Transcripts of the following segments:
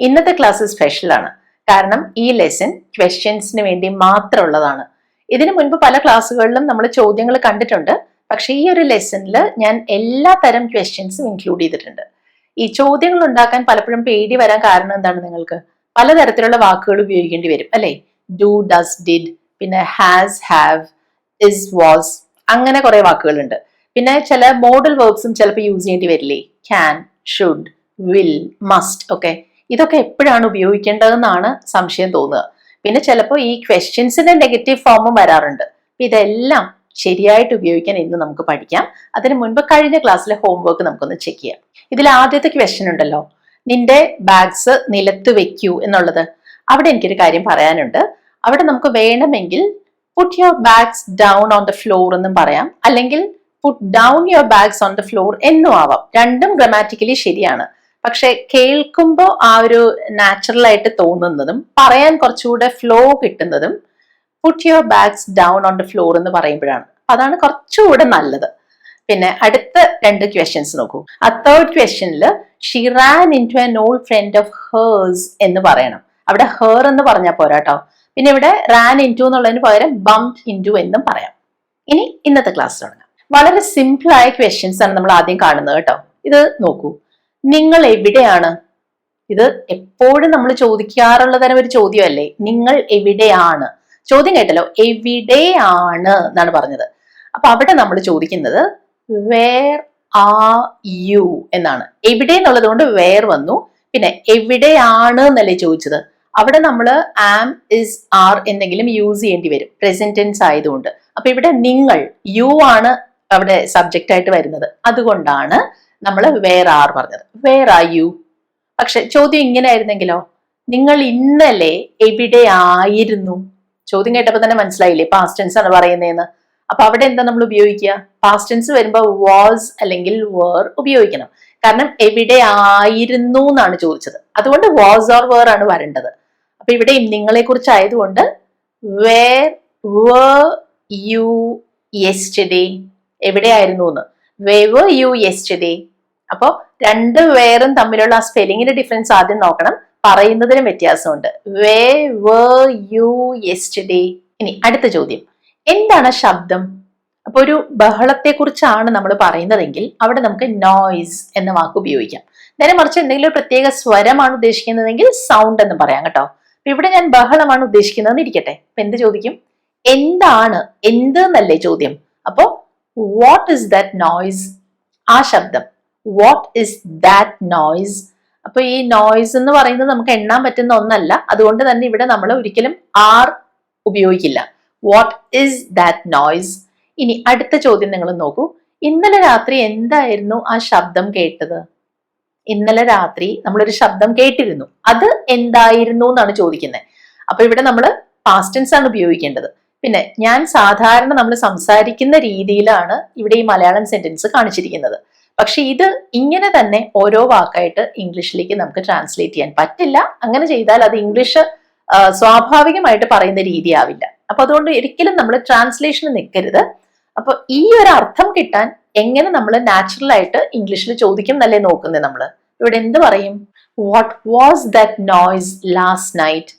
ഇന്നത്തെ ക്ലാസ് സ്പെഷ്യലാണ്. കാരണം ഈ ലെസൺ ക്വസ്റ്റ്യൻസിന് വേണ്ടി മാത്രമുള്ളതാണ്. ഇതിനു മുൻപ് പല ക്ലാസ്സുകളിലും നമ്മൾ ചോദ്യങ്ങൾ കണ്ടിട്ടുണ്ട്. പക്ഷെ ഈ ഒരു ലെസണിൽ ഞാൻ എല്ലാ തരം ക്വസ്റ്റ്യൻസും ഇൻക്ലൂഡ് ചെയ്തിട്ടുണ്ട്. ഈ ചോദ്യങ്ങൾ ഉണ്ടാക്കാൻ പലപ്പോഴും പേടി വരാൻ കാരണം എന്താണ്? നിങ്ങൾക്ക് പലതരത്തിലുള്ള വാക്കുകൾ ഉപയോഗിക്കേണ്ടി വരും അല്ലെ? ഡു, ഡസ്, ഡിഡ്, പിന്നെ ഹാസ്, ഹാവ്, ഇസ്, വാസ്, അങ്ങനെ കുറെ വാക്കുകളുണ്ട്. പിന്നെ ചില മോഡൽ വേർബ്സും ചിലപ്പോൾ യൂസ് ചെയ്യേണ്ടി വരില്ലേ? ക്യാൻ, ഷുഡ്, വിൽ, മസ്റ്റ് ഒക്കെ. ഇതൊക്കെ എപ്പോഴാണ് ഉപയോഗിക്കേണ്ടതെന്നാണ് സംശയം തോന്നുക. പിന്നെ ചിലപ്പോൾ ഈ ക്വസ്റ്റ്യൻസിന്റെ നെഗറ്റീവ് ഫോമും വരാറുണ്ട്. ഇതെല്ലാം ശരിയായിട്ട് ഉപയോഗിക്കാൻ ഇന്ന് നമുക്ക് പഠിക്കാം. അതിനു മുൻപ് കഴിഞ്ഞ ക്ലാസ്സിലെ ഹോംവർക്ക് നമുക്കൊന്ന് ചെക്ക് ചെയ്യാം. ഇതിൽ ആദ്യത്തെ ക്വസ്റ്റ്യൻ ഉണ്ടല്ലോ, നിന്റെ ബാഗ്സ് നിലത്ത് വെക്കൂ എന്നുള്ളത്. അവിടെ എനിക്കൊരു കാര്യം പറയാനുണ്ട്. അവിടെ നമുക്ക് വേണമെങ്കിൽ put your bags down on the floor എന്നും പറയാം, അല്ലെങ്കിൽ puttu down your bags on the floor എന്നും ആവാം. രണ്ടും ഗ്രാമാറ്റിക്കലി ശരിയാണ്. പക്ഷെ കേൾക്കുമ്പോൾ ആ ഒരു നാച്ചുറൽ ആയിട്ട് തോന്നുന്നതും പറയാൻ കുറച്ചുകൂടെ ഫ്ലോ കിട്ടുന്നതും put your bags down on the floor എന്ന് പറയുമ്പോഴാണ്. അതാണ് കുറച്ചുകൂടെ നല്ലത്. പിന്നെ അടുത്ത രണ്ട് ക്വസ്റ്റ്യൻസ് നോക്കൂ. ആ തേർഡ് ക്വസ്റ്റ്യനിൽ she ran into an old friend of hers എന്ന് പറയണം. അവിടെ ഹേർ എന്ന് പറഞ്ഞാൽ പോരാട്ടോ. പിന്നെ ഇവിടെ റാൻ ഇൻ ടു എന്നുള്ളതിന് പകരം ബംപ് ഇൻ ടു എന്നും പറയാം. ഇനി ഇന്നത്തെ ക്ലാസ് തുടങ്ങാം. വളരെ സിമ്പിൾ ആയ ക്വസ്റ്റ്യൻസ് ആണ് നമ്മൾ ആദ്യം കാണുന്നത് കേട്ടോ. ഇത് നോക്കൂ. നിങ്ങൾ എവിടെയാണ്? ഇത് എപ്പോഴും നമ്മൾ ചോദിക്കാറുള്ള തരം ഒരു ചോദ്യമല്ലേ? നിങ്ങൾ എവിടെയാണ്? ചോദ്യം കേട്ടല്ലോ, എവിടെയാണ് എന്നാണ് പറഞ്ഞത്. അപ്പൊ അവിടെ നമ്മൾ ചോദിക്കുന്നത് വേർ ആർ യു എന്നാണ്. എവിടെ എന്നുള്ളത് കൊണ്ട് വേർ വന്നു. പിന്നെ എവിടെയാണ് എന്നല്ലേ ചോദിച്ചത്. അവിടെ നമ്മൾ ആം, ഇസ്, ആർ എന്തെങ്കിലും യൂസ് ചെയ്യേണ്ടി വരും, പ്രസന്റ് ടെൻസ് ആയതുകൊണ്ട്. അപ്പൊ ഇവിടെ നിങ്ങൾ, യു ആണ് അവിടെ സബ്ജക്റ്റ് ആയിട്ട് വരുന്നത്. അതുകൊണ്ടാണ് നമ്മൾ വേർ ആർ പറഞ്ഞത്. Where are you? പക്ഷെ ചോദ്യം ഇങ്ങനെ ആയിരുന്നെങ്കിലോ, നിങ്ങൾ ഇന്നലെ എവിടെ ആയിരുന്നു? ചോദ്യം കേട്ടപ്പോൾ തന്നെ മനസ്സിലായില്ലേ പാസ്റ്റ് ടെൻസ് ആണ് പറയുന്നതെന്ന്. അപ്പൊ അവിടെ എന്താ നമ്മൾ ഉപയോഗിക്കുക? പാസ്റ്റ് ടെൻസ് വരുമ്പോൾ വാസ് അല്ലെങ്കിൽ വേർ ഉപയോഗിക്കണം. കാരണം എവിടെ ആയിരുന്നു എന്നാണ് ചോദിച്ചത്. അതുകൊണ്ട് വാസ് ഓർ വേർ ആണ് വരേണ്ടത്. അപ്പൊ ഇവിടെയും നിങ്ങളെ കുറിച്ച് ആയതുകൊണ്ട് വേർ വർ യു യെസ്റ്റർഡേ? എവിടെയായിരുന്നു എന്ന്. Where were you yesterday? അപ്പോ രണ്ട് വേറും തമ്മിലുള്ള ആ സ്പെല്ലിങ്ങിന്റെ ഡിഫറൻസ് ആദ്യം നോക്കണം. പറയുന്നതിനും വ്യത്യാസമുണ്ട്. Where were you yesterday. ഇനി അടുത്ത ചോദ്യം, എന്താണ് ശബ്ദം? അപ്പൊ ഒരു ബഹളത്തെ കുറിച്ചാണ് നമ്മൾ പറയുന്നതെങ്കിൽ അവിടെ നമുക്ക് നോയ്സ് എന്ന വാക്ക് ഉപയോഗിക്കാം. നേരെ മറിച്ച് എന്തെങ്കിലും ഒരു പ്രത്യേക സ്വരമാണ് ഉദ്ദേശിക്കുന്നതെങ്കിൽ സൗണ്ട് എന്ന് പറയാം കേട്ടോ. അപ്പൊ ഇവിടെ ഞാൻ ബഹളമാണ് ഉദ്ദേശിക്കുന്നതെന്ന് ഇരിക്കട്ടെ. അപ്പൊ എന്ത് ചോദിക്കും? എന്താണ്? എന്ത് എന്നല്ലേ ചോദ്യം. അപ്പോ വാട്ട് ഇസ് ദാറ്റ് നോയ്സ്? ആ ശബ്ദം. What is that noise? അപ്പൊ ഈ നോയ്സ് എന്ന് പറയുന്നത് നമുക്ക് എണ്ണാൻ പറ്റുന്ന ഒന്നല്ല. അതുകൊണ്ട് തന്നെ ഇവിടെ നമ്മൾ ഒരിക്കലും ആർ ഉപയോഗിക്കില്ല. What is that noise? ഇനി അടുത്ത ചോദ്യം നിങ്ങൾ നോക്കൂ. ഇന്നലെ രാത്രി എന്തായിരുന്നു ആ ശബ്ദം കേട്ടത്? ഇന്നലെ രാത്രി നമ്മളൊരു ശബ്ദം കേട്ടിരുന്നു. അത് എന്തായിരുന്നു എന്നാണ് ചോദിക്കുന്നത്. അപ്പൊ ഇവിടെ നമ്മൾ പാസ്റ്റ് ടെൻസ് ആണ് ഉപയോഗിക്കേണ്ടത്. പിന്നെ ഞാൻ സാധാരണ നമ്മൾ സംസാരിക്കുന്ന രീതിയിലാണ് ഇവിടെ ഈ മലയാളം സെന്റൻസ് കാണിച്ചിരിക്കുന്നത്. പക്ഷെ ഇത് ഇങ്ങനെ തന്നെ ഓരോ വാക്കായിട്ട് ഇംഗ്ലീഷിലേക്ക് നമുക്ക് ട്രാൻസ്ലേറ്റ് ചെയ്യാൻ പറ്റില്ല. അങ്ങനെ ചെയ്താൽ അത് ഇംഗ്ലീഷ് സ്വാഭാവികമായിട്ട് പറയുന്ന രീതി ആവില്ല. അപ്പൊ അതുകൊണ്ട് ഒരിക്കലും നമ്മൾ ട്രാൻസ്ലേഷന് നിൽക്കരുത്. അപ്പൊ ഈ ഒരു അർത്ഥം കിട്ടാൻ എങ്ങനെ നമ്മൾ നാച്ചുറൽ ആയിട്ട് ഇംഗ്ലീഷിൽ ചോദിക്കും എന്നല്ലേ നോക്കുന്നത് നമ്മൾ. ഇവിടെ എന്ത് പറയും? What was that noise last night?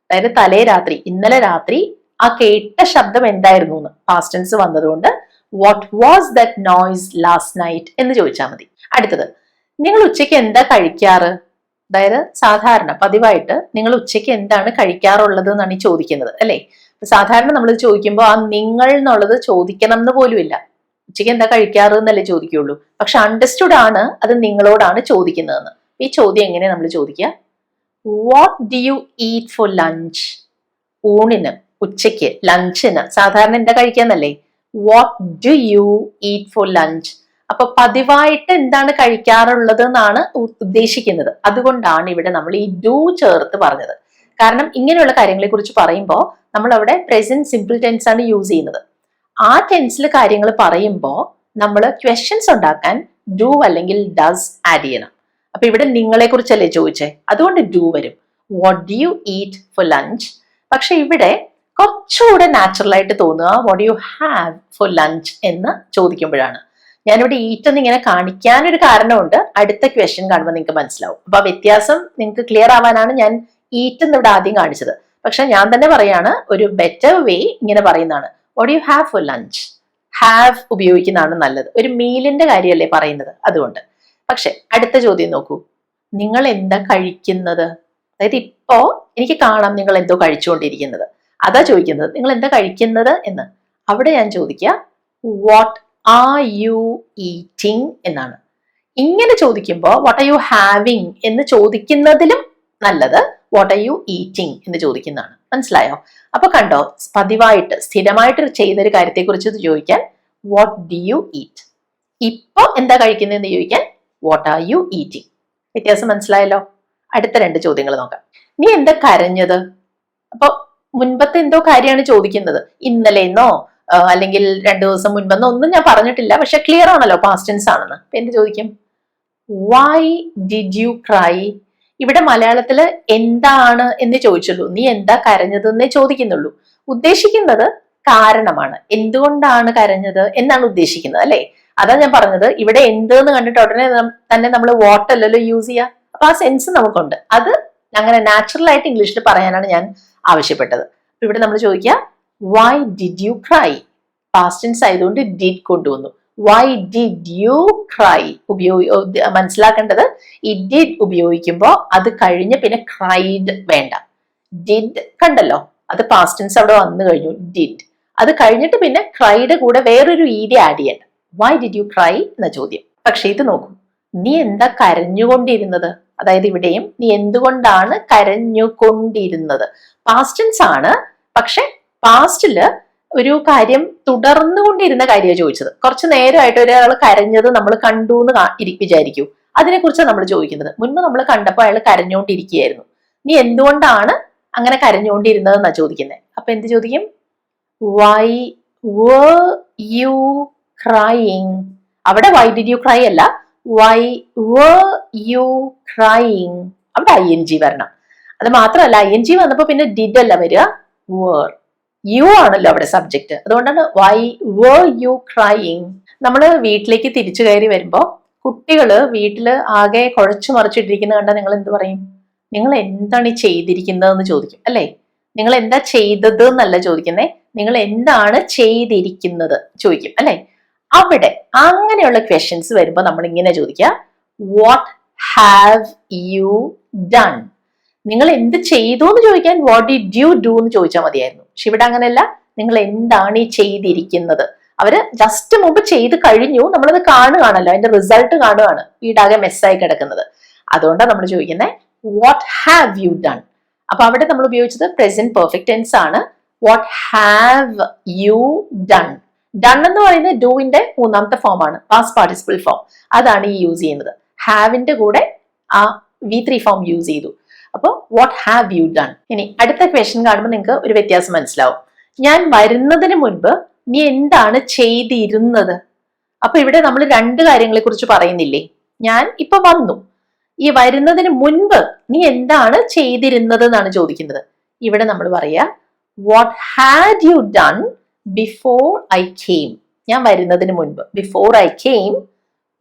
അതായത് തലേ രാത്രി, ഇന്നലെ രാത്രി ആ കേട്ട ശബ്ദം എന്തായിരുന്നു എന്ന്. പാസ്റ്റ് ടെൻസ് വന്നതുകൊണ്ട് what was that noise last night എന്ന് ചോദിച്ചാൽ മതി. അടുത്തത്, നിങ്ങൾ ഉച്ചയ്ക്ക് എന്താ കഴിക്കാറ്? അതായത് സാധാരണ പതിവായിട്ട് നിങ്ങൾ ഉച്ചയ്ക്ക് എന്താണ് കഴിക്കാറുള്ളത് എന്നാണ് ഈ ചോദിക്കുന്നത് അല്ലെ? സാധാരണ നമ്മൾ ചോദിക്കുമ്പോൾ ആ നിങ്ങൾ എന്നുള്ളത് ചോദിക്കണം എന്ന് പോലുമില്ല. ഉച്ചയ്ക്ക് എന്താ കഴിക്കാറ് എന്നല്ലേ ചോദിക്കുള്ളൂ. പക്ഷെ അണ്ടർസ്റ്റുഡ് ആണ് അത് നിങ്ങളോടാണ് ചോദിക്കുന്നതെന്ന്. ഈ ചോദ്യം എങ്ങനെ നമ്മൾ ചോദിക്കുക? What do you eat for lunch? ഊണിന്, ഉച്ചയ്ക്ക്, ലഞ്ചിന് സാധാരണ എന്താ കഴിക്കാന്നല്ലേ? What do you eat for lunch? അപ്പൊ പതിവായിട്ട് എന്താണ് കഴിക്കാറുള്ളത് എന്നാണ് ഉദ്ദേശിക്കുന്നത്. അതുകൊണ്ടാണ് ഇവിടെ നമ്മൾ ഈ ഡു ചേർത്ത് പറഞ്ഞത്. കാരണം ഇങ്ങനെയുള്ള കാര്യങ്ങളെ കുറിച്ച് പറയുമ്പോൾ നമ്മൾ അവിടെ പ്രസന്റ് സിമ്പിൾ ടെൻസ് ആണ് യൂസ് ചെയ്യുന്നത്. ആ ടെൻസിൽ കാര്യങ്ങൾ പറയുമ്പോൾ നമ്മൾ ക്വസ്റ്റ്യൻസ് ഉണ്ടാക്കാൻ ഡു അല്ലെങ്കിൽ ഡസ് ആഡ് ചെയ്യണം. അപ്പൊ ഇവിടെ നിങ്ങളെ കുറിച്ചല്ലേ ചോദിച്ചേ, അതുകൊണ്ട് ഡു വരും. What do you eat for lunch? പക്ഷെ ഇവിടെ കുറച്ചുകൂടെ നാച്ചുറൽ ആയിട്ട് തോന്നുക what you have for lunch എന്ന് ചോദിക്കുമ്പോഴാണ്. ഞാനിവിടെ ഈറ്റ് എന്ന് ഇങ്ങനെ കാണിക്കാനൊരു കാരണമുണ്ട്. അടുത്ത ക്വസ്റ്റ്യൻ കാണുമ്പോൾ നിങ്ങൾക്ക് മനസ്സിലാവും. അപ്പൊ ആ വ്യത്യാസം നിങ്ങൾക്ക് ക്ലിയർ ആവാനാണ് ഞാൻ ഈറ്റ് എന്ന് ഇവിടെ ആദ്യം കാണിച്ചത്. പക്ഷെ ഞാൻ തന്നെ പറയാണ്, ഒരു ബെറ്റർ വേ ഇങ്ങനെ പറയുന്നതാണ്. What you have for lunch? Have ഉപയോഗിക്കുന്നതാണ് നല്ലത്. ഒരു മീലിന്റെ കാര്യമല്ലേ പറയുന്നത്, അതുകൊണ്ട്. പക്ഷെ അടുത്ത ചോദ്യം നോക്കൂ, നിങ്ങൾ എന്താ കഴിക്കുന്നത്? അതായത് ഇപ്പോ എനിക്ക് കാണാം നിങ്ങൾ എന്തോ കഴിച്ചുകൊണ്ടിരിക്കുന്നത്, അതാ ചോദിക്കുന്നത്, നിങ്ങൾ എന്താ കഴിക്കുന്നത് എന്ന്. അവിടെ ഞാൻ ചോദിക്കുക വാട്ട് ആർ യു ഈറ്റിംഗ് എന്നാണ്. ഇങ്ങനെ ചോദിക്കുമ്പോൾ വാട്ട് ആർ യു ഹാവിങ് എന്ന് ചോദിക്കുന്നതിലും നല്ലത് വാട്ട് ആർ യു ഈറ്റിംഗ് എന്ന് ചോദിക്കുന്നതാണ്. മനസ്സിലായോ? അപ്പൊ കണ്ടോ, പതിവായിട്ട് സ്ഥിരമായിട്ട് ചെയ്തൊരു കാര്യത്തെക്കുറിച്ച് ചോദിക്കാൻ വാട്ട് ഡു യു ഈറ്റ്, ഇപ്പൊ എന്താ കഴിക്കുന്നതെന്ന് ചോദിക്കാൻ വാട്ട് ആർ യു ഈറ്റിംഗ്. വ്യത്യാസം മനസ്സിലായല്ലോ? അടുത്ത രണ്ട് ചോദ്യങ്ങൾ നോക്കാം. നീ എന്താ കരഞ്ഞത്? അപ്പൊ മുൻപത്തെ എന്തോ കാര്യമാണ് ചോദിക്കുന്നത്. ഇന്നലെന്നോ അല്ലെങ്കിൽ 2 ദിവസം മുൻപെന്നോ ഒന്നും ഞാൻ പറഞ്ഞിട്ടില്ല, പക്ഷെ ക്ലിയർ ആണല്ലോ പാസ്റ്റ് ടെൻസ് ആണെന്ന്. അപ്പൊ എന്ത് ചോദിക്കും? Y did you cry? ഇവിടെ മലയാളത്തില് എന്താണ് എന്ന് ചോദിച്ചുള്ളൂ, നീ എന്താ കരഞ്ഞതെന്നേ ചോദിക്കുന്നുള്ളൂ. ഉദ്ദേശിക്കുന്നത് കാരണമാണ്, എന്തുകൊണ്ടാണ് കരഞ്ഞത് എന്നാണ് ഉദ്ദേശിക്കുന്നത്, അല്ലെ? അതാ ഞാൻ പറഞ്ഞത്, ഇവിടെ എന്ത് എന്ന് കണ്ടിട്ട് ഉടനെ തന്നെ നമ്മൾ വാട്ട് അല്ലല്ലോ യൂസ് ചെയ്യുക. അപ്പൊ ആ സെൻസ് നമുക്കുണ്ട്. അത് അങ്ങനെ നാച്ചുറൽ ആയിട്ട് ഇംഗ്ലീഷിൽ പറയാനാണ് ഞാൻ ആവശ്യപ്പെട്ടത്. ഇവിടെ നമ്മൾ ചോദിക്കുക why did you cry? Past tense ആയതുകൊണ്ട് ഡിഡ് കൊണ്ടുവന്നു. വൈ ഡിഡ് യു ക്രൈ മനസ്സിലാക്കേണ്ടത്, ഈ ഡിഡ് ഉപയോഗിക്കുമ്പോൾ അത് കഴിഞ്ഞ് പിന്നെ ക്രൈഡ് വേണ്ട. ഡിഡ് കണ്ടല്ലോ, അത് പാസ്റ്റ് ടെൻസ് അവിടെ വന്നു കഴിഞ്ഞു, ഡിഡ്. അത് കഴിഞ്ഞിട്ട് പിന്നെ ക്രൈഡ് കൂടെ വേറൊരു ഈഡി ആഡ് ചെയ്യണ്ട. വൈ ഡിഡ് യു ക്രൈ എന്ന ചോദ്യം. പക്ഷെ ഇത് നോക്കൂ, നീ എന്താ കരഞ്ഞുകൊണ്ടിരുന്നത്? അതായത് ഇവിടെയും നീ എന്തുകൊണ്ടാണ് കരഞ്ഞുകൊണ്ടിരുന്നത്? പാസ്റ്റ് ടെൻസ് ആണ്, പക്ഷെ പാസ്റ്റില് ഒരു കാര്യം തുടർന്നുകൊണ്ടിരുന്ന കാര്യമാണ് ചോദിച്ചത്. കുറച്ചു നേരമായിട്ട് ഒരാൾ കരഞ്ഞത് നമ്മൾ കണ്ടു എന്ന് വിചാരിക്കൂ, അതിനെക്കുറിച്ചാണ് നമ്മൾ ചോദിക്കുന്നത്. മുൻപ് നമ്മൾ കണ്ടപ്പോൾ അയാൾ കരഞ്ഞുകൊണ്ടിരിക്കുകയായിരുന്നു, നീ എന്തുകൊണ്ടാണ് അങ്ങനെ കരഞ്ഞുകൊണ്ടിരുന്നത് എന്നാ ചോദിക്കുന്നത്. അപ്പൊ എന്ത് ചോദിക്കും? Why were you crying? അവിടെ വൈ ഡിഡ് യു ക്രൈ അല്ല, വൈ were you crying? അവിടെ ing വരണം. അത് മാത്രമല്ല, ing വന്നപ്പോ പിന്നെ ഡിഡ് അല്ല വരിക, were. യു ആണല്ലോ അവിടെ സബ്ജക്ട്, അതുകൊണ്ടാണ് വൈ were you crying. നമ്മള് വീട്ടിലേക്ക് തിരിച്ചു കയറി വരുമ്പോ കുട്ടികള് വീട്ടില് ആകെ കുഴച്ചു മറിച്ചിട്ടിരിക്കുന്ന കണ്ടാൽ നിങ്ങൾ എന്ത് പറയും? നിങ്ങൾ എന്താണ് ഈ ചെയ്തിരിക്കുന്നതെന്ന് ചോദിക്കും, അല്ലേ? നിങ്ങൾ എന്താ ചെയ്തത് എന്നല്ല ചോദിക്കുന്നേ, നിങ്ങൾ എന്താണ് ചെയ്തിരിക്കുന്നത് ചോദിക്കും, അല്ലെ? അവിടെ അങ്ങനെയുള്ള ക്വസ്റ്റ്യൻസ് വരുമ്പോൾ നമ്മൾ ഇങ്ങനെ ചോദിക്കുക, വാട്ട് ഹാവ് യു ഡൺ? നിങ്ങൾ എന്ത് ചെയ്തു എന്ന് ചോദിക്കാൻ വാട്ട് ഡിഡ് യു ഡു എന്ന് ചോദിച്ചാൽ മതിയായിരുന്നു. പക്ഷെ ഇവിടെ അങ്ങനെയല്ല, നിങ്ങൾ എന്താണ് ഈ ചെയ്തിരിക്കുന്നത്. അവര് ജസ്റ്റ് മുമ്പ് ചെയ്ത് കഴിഞ്ഞു, നമ്മളത് കാണുകയാണല്ലോ, അതിന്റെ റിസൾട്ട് കാണുകയാണ്, വീടാകെ മെസ്സായി കിടക്കുന്നത്. അതുകൊണ്ടാണ് നമ്മൾ ചോദിക്കുന്നത് വാട്ട് ഹാവ് യു ഡൺ. അപ്പൊ അവിടെ നമ്മൾ ഉപയോഗിച്ചത് പ്രസന്റ് പെർഫെക്റ്റ് ടെൻസ് ആണ്. What have you done. Done എന്ന് പറയുന്നത് ഡൂവിന്റെ മൂന്നാമത്തെ ഫോം ആണ്, പാസ്റ്റ് പാർട്ടിസിപ്പിൾ ഫോം. അതാണ് ഈ യൂസ് ചെയ്യുന്നത്. ഹാവിന്റെ കൂടെ ആ V3 ഫോം യൂസ് ചെയ്തു. അപ്പോൾ വാട്ട് ഹാവ് യു ഡൺ. ഇനി അടുത്ത ക്വസ്റ്റ്യൻ കാണുമ്പോൾ നിങ്ങൾക്ക് ഒരു വ്യത്യാസം മനസ്സിലാവും. ഞാൻ വരുന്നതിന് മുൻപ് നീ എന്താണ് ചെയ്തിരുന്നത്? അപ്പൊ ഇവിടെ നമ്മൾ രണ്ട് കാര്യങ്ങളെ കുറിച്ച് പറയുന്നില്ലേ? ഞാൻ ഇപ്പൊ വന്നു, ഈ വരുന്നതിന് മുൻപ് നീ എന്താണ് ചെയ്തിരുന്നത് എന്നാണ് ചോദിക്കുന്നത്. ഇവിടെ നമ്മൾ പറയാ what had you done before I came. ഞാൻ വരുന്നതിന് മുൻപ്, before I came,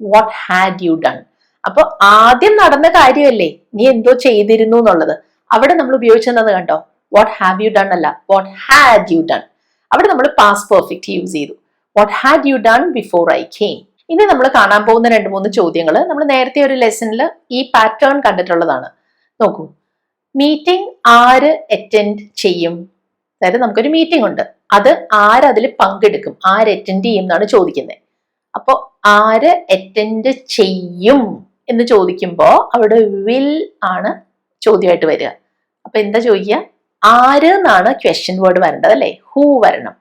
what had you done. അപ്പൊ ആദ്യം നടന്ന കാര്യമല്ലേ നീ എന്തോ ചെയ്തിരുന്നു എന്നുള്ളത്. അവിടെ നമ്മൾ ഉപയോഗിച്ചത് കണ്ടോ, വാട്ട് ഹാവ് യു ഡൺ അല്ല, വാട്ട് ഹാഡ് യു ഡൺ. അവിടെ നമ്മൾ പാസ്റ്റ് പെർഫെക്റ്റ് യൂസ് ചെയ്തു. What had you done before I came. ഇനി നമ്മൾ കാണാൻ പോകുന്ന 2-3 ചോദ്യങ്ങൾ നമ്മൾ നേരത്തെ ഒരു ലെസണിൽ ഈ പാറ്റേൺ കണ്ടിട്ടുള്ളതാണ്. നോക്കൂ, മീറ്റിംഗ് ആര് അറ്റൻഡ് ചെയ്യും? അതായത് നമുക്കൊരു മീറ്റിംഗ് ഉണ്ട്, അത് ആരതിൽ പങ്കെടുക്കും, ആര് അറ്റൻഡ് ചെയ്യും എന്നാണ് ചോദിക്കുന്നത്. അപ്പൊ ആര് അറ്റൻഡ് ചെയ്യും എന്ന് ചോദിക്കുമ്പോ അവിടെ വിൽ ആണ് ചോദ്യമായിട്ട് വരിക. അപ്പൊ എന്താ ചോദിക്കുക? ആര് എന്നാണ് ക്വസ്റ്റ്യൻ വേർഡ് വരേണ്ടത്, അല്ലെ? ഹൂ വരണം.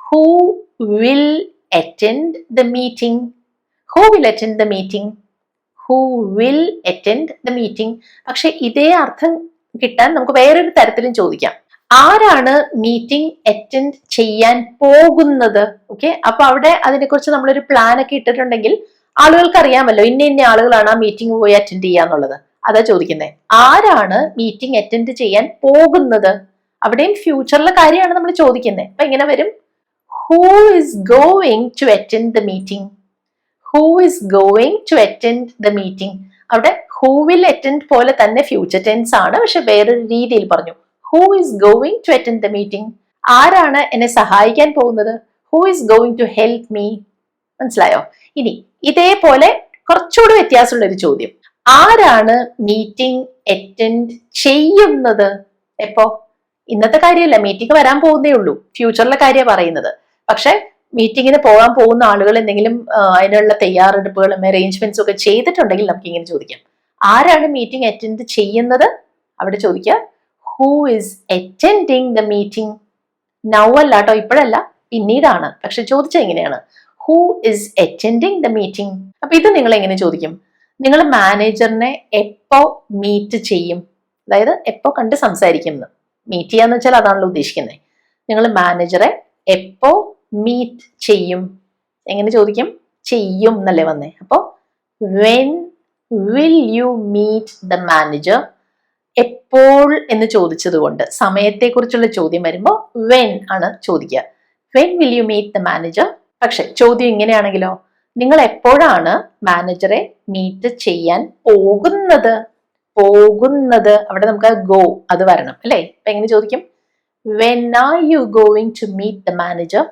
Who will attend the meeting. Who will attend the meeting. Who will attend the meeting. പക്ഷെ ഇതേ അർത്ഥം കിട്ടാൻ നമുക്ക് വേറൊരു തരത്തിലും ചോദിക്കാം. ആരാണ് മീറ്റിംഗ് അറ്റൻഡ് ചെയ്യാൻ പോകുന്നത്? ഓക്കെ, അപ്പൊ അവിടെ അതിനെക്കുറിച്ച് നമ്മളൊരു പ്ലാൻ ഒക്കെ ഇട്ടിട്ടുണ്ടെങ്കിൽ ആളുകൾക്ക് അറിയാമല്ലോ ഇന്ന ആളുകളാണ് ആ മീറ്റിംഗ് പോയി അറ്റൻഡ് ചെയ്യാന്നുള്ളത്. അതാ ചോദിക്കുന്നത്, ആരാണ് മീറ്റിംഗ് അറ്റൻഡ് ചെയ്യാൻ പോകുന്നത്? അവിടെയും ഫ്യൂച്ചറിലെ കാര്യമാണ് നമ്മൾ ചോദിക്കുന്നത്. അപ്പൊ ഇങ്ങനെ വരും, who is going to attend the meeting. Who is going to attend the meeting. അവിടെ ഹൂ വിൽ അറ്റൻഡ് പോലെ തന്നെ ഫ്യൂച്ചർ ടെൻസ് ആണ്, പക്ഷെ വേറൊരു രീതിയിൽ പറഞ്ഞു. Who is going to attend the meeting. ആരാണ് എന്നെ സഹായിക്കാൻ പോകുന്നത്? Who is going to help me. മനസ്സിലായോ? ഇനി ഇതേപോലെ കുറച്ചുകൂടി വ്യത്യാസമുള്ള ഒരു ചോദ്യം. ആരാണ് മീറ്റിംഗ് അറ്റൻഡ് ചെയ്യുന്നത്? എപ്പോ? ഇന്നത്തെ കാര്യമല്ല, മീറ്റിംഗ് വരാൻ പോകുന്നേ ഉള്ളൂ, ഫ്യൂച്ചറിലെ കാര്യമാണ് പറയുന്നത്. പക്ഷെ മീറ്റിങ്ങിന് പോകാൻ പോകുന്ന ആളുകൾ എന്തെങ്കിലും അതിനുള്ള തയ്യാറെടുപ്പുകളും അറേഞ്ച്മെന്റ്സും ഒക്കെ ചെയ്തിട്ടുണ്ടെങ്കിൽ നമുക്ക് ഇങ്ങനെ ചോദിക്കാം, ആരാണ് മീറ്റിംഗ് അറ്റൻഡ് ചെയ്യുന്നത്? അവിടെ ചോദിക്കുക who is attending the meeting. Now അല്ല കേട്ടോ, ഇപ്പോഴല്ല, പിന്നീടാണ്. പക്ഷെ ചോദിച്ചത് എങ്ങനെയാണ്? Who is attending the meeting. അപ്പൊ ഇത് നിങ്ങൾ എങ്ങനെ ചോദിക്കും? നിങ്ങൾ മാനേജറിനെ എപ്പോ മീറ്റ് ചെയ്യും? അതായത് എപ്പോ കണ്ട് സംസാരിക്കും. മീറ്റ് ചെയ്യാന്ന് വെച്ചാൽ അതാണല്ലോ ഉദ്ദേശിക്കുന്നത്. നിങ്ങൾ മാനേജറെ എപ്പോ മീറ്റ് ചെയ്യും? എങ്ങനെ ചോദിക്കും? ചെയ്യും എന്നല്ലേ വന്നേ. അപ്പോ when will you meet the manager? എപ്പോൾ എന്ന് ചോദിച്ചത് കൊണ്ട് സമയത്തെക്കുറിച്ചുള്ള ചോദ്യം വരുമ്പോൾ വെൻ ആണ് ചോദിക്കുക. When will you meet the manager? പക്ഷെ ചോദ്യം ഇങ്ങനെയാണെങ്കിലോ, നിങ്ങൾ എപ്പോഴാണ് മാനേജറെ മീറ്റ് ചെയ്യാൻ പോകുന്നത്? പോകുന്നത്, അവിടെ നമുക്ക് ഗോ അത് വരണം അല്ലേ? അപ്പൊ എങ്ങനെ ചോദിക്കും? When are you going to meet the manager?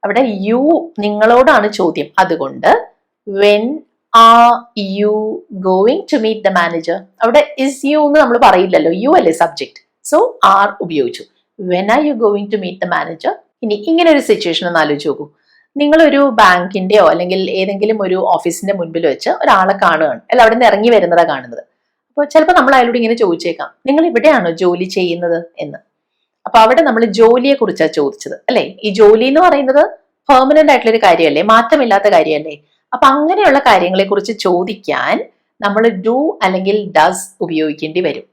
അവിടെ യു നിങ്ങളോടാണ് ചോദ്യം, അതുകൊണ്ട് when are you going to meet the manager. അവിടെ ഇസ് യു എന്ന് നമ്മൾ പറയില്ലല്ലോ, യു അല്ലേ സബ്ജക്ട്, സോ ആർ ഉപയോഗിച്ചു. When are you going to meet the manager. ഇനി ഇങ്ങനെ ഒരു സിറ്റുവേഷൻ ഒന്ന് ആലോചിച്ച് നോക്കൂ. നിങ്ങളൊരു ബാങ്കിന്റെയോ അല്ലെങ്കിൽ ഏതെങ്കിലും ഒരു ഓഫീസിന്റെ മുൻപിൽ വെച്ച് ഒരാളെ കാണുകയാണ്, അല്ല അവിടെ നിന്ന് ഇറങ്ങി വരുന്നതാണ് കാണുന്നത്. അപ്പോൾ ചിലപ്പോൾ നമ്മൾ അയാളോട് ഇങ്ങനെ ചോദിച്ചേക്കാം, നിങ്ങൾ ഇവിടെയാണോ ജോലി ചെയ്യുന്നത് എന്ന്. അപ്പൊ അവിടെ നമ്മൾ ജോലിയെ കുറിച്ചാണ് ചോദിച്ചത് അല്ലെ? ഈ ജോലി എന്ന് പറയുന്നത് പെർമനന്റ് ആയിട്ടുള്ള ഒരു കാര്യമല്ലേ, മാറ്റമില്ലാത്ത കാര്യമല്ലേ? അപ്പൊ അങ്ങനെയുള്ള കാര്യങ്ങളെ കുറിച്ച് ചോദിക്കാൻ നമ്മൾ ഡു അല്ലെങ്കിൽ ഡസ് ഉപയോഗിക്കേണ്ടി വരും.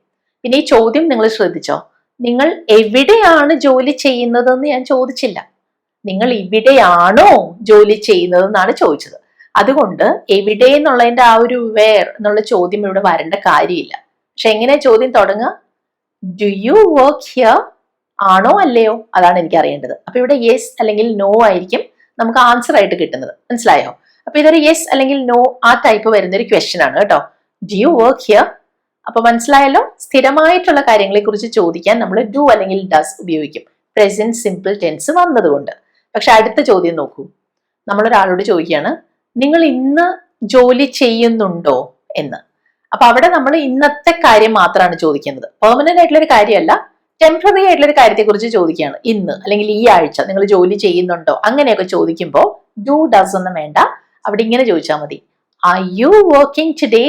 പിന്നെ ഈ ചോദ്യം നിങ്ങൾ ശ്രദ്ധിച്ചോ, നിങ്ങൾ എവിടെയാണ് ജോലി ചെയ്യുന്നതെന്ന് ഞാൻ ചോദിച്ചില്ല, നിങ്ങൾ ഇവിടെയാണോ ജോലി ചെയ്യുന്നതെന്നാണ് ചോദിച്ചത്. അതുകൊണ്ട് എവിടെ എന്നുള്ളതിന്റെ ആ ഒരു വേർ എന്നുള്ള ചോദ്യം ഇവിടെ വരേണ്ട കാര്യമില്ല. പക്ഷെ എങ്ങനെ ചോദ്യം തുടങ്ങുക? Do you work here? ആണോ അല്ലയോ? അതാണ് എനിക്ക് അറിയേണ്ടത്. അപ്പൊ ഇവിടെ യെസ് അല്ലെങ്കിൽ നോ ആയിരിക്കും നമുക്ക് ആൻസർ ആയിട്ട് കിട്ടുന്നത്. മനസ്സിലായോ? അപ്പൊ ഇതൊരു യെസ് അല്ലെങ്കിൽ നോ ആ ടൈപ്പ് വരുന്ന ഒരു ക്വസ്റ്റ്യൻ ആണ് കേട്ടോ. Do you work here? അപ്പൊ മനസ്സിലായല്ലോ, സ്ഥിരമായിട്ടുള്ള കാര്യങ്ങളെ കുറിച്ച് ചോദിക്കാൻ നമ്മൾ ഡു അല്ലെങ്കിൽ ഡസ് ഉപയോഗിക്കും, പ്രസന്റ് സിമ്പിൾ ടെൻസ് വന്നതുകൊണ്ട്. പക്ഷെ അടുത്ത ചോദ്യം നോക്കൂ. നമ്മളൊരാളോട് ചോദിക്കുകയാണ്, നിങ്ങൾ ഇന്ന് ജോലി ചെയ്യുന്നുണ്ടോ എന്ന്. അപ്പൊ അവിടെ നമ്മൾ ഇന്നത്തെ കാര്യം മാത്രമാണ് ചോദിക്കുന്നത്, പെർമനന്റ് ആയിട്ടുള്ള ഒരു കാര്യമല്ല, ടെമ്പററി ആയിട്ടുള്ള ഒരു കാര്യത്തെ കുറിച്ച് ചോദിക്കുകയാണ്. ഇന്ന് അല്ലെങ്കിൽ ഈ ആഴ്ച നിങ്ങൾ ജോലി ചെയ്യുന്നുണ്ടോ, അങ്ങനെയൊക്കെ ചോദിക്കുമ്പോൾ ഡു ഡസ് ഒന്നും വേണ്ട, അവിടെ ഇങ്ങനെ ചോദിച്ചാൽ മതി, ആർ യു വർക്കിംഗ് ടുഡേ?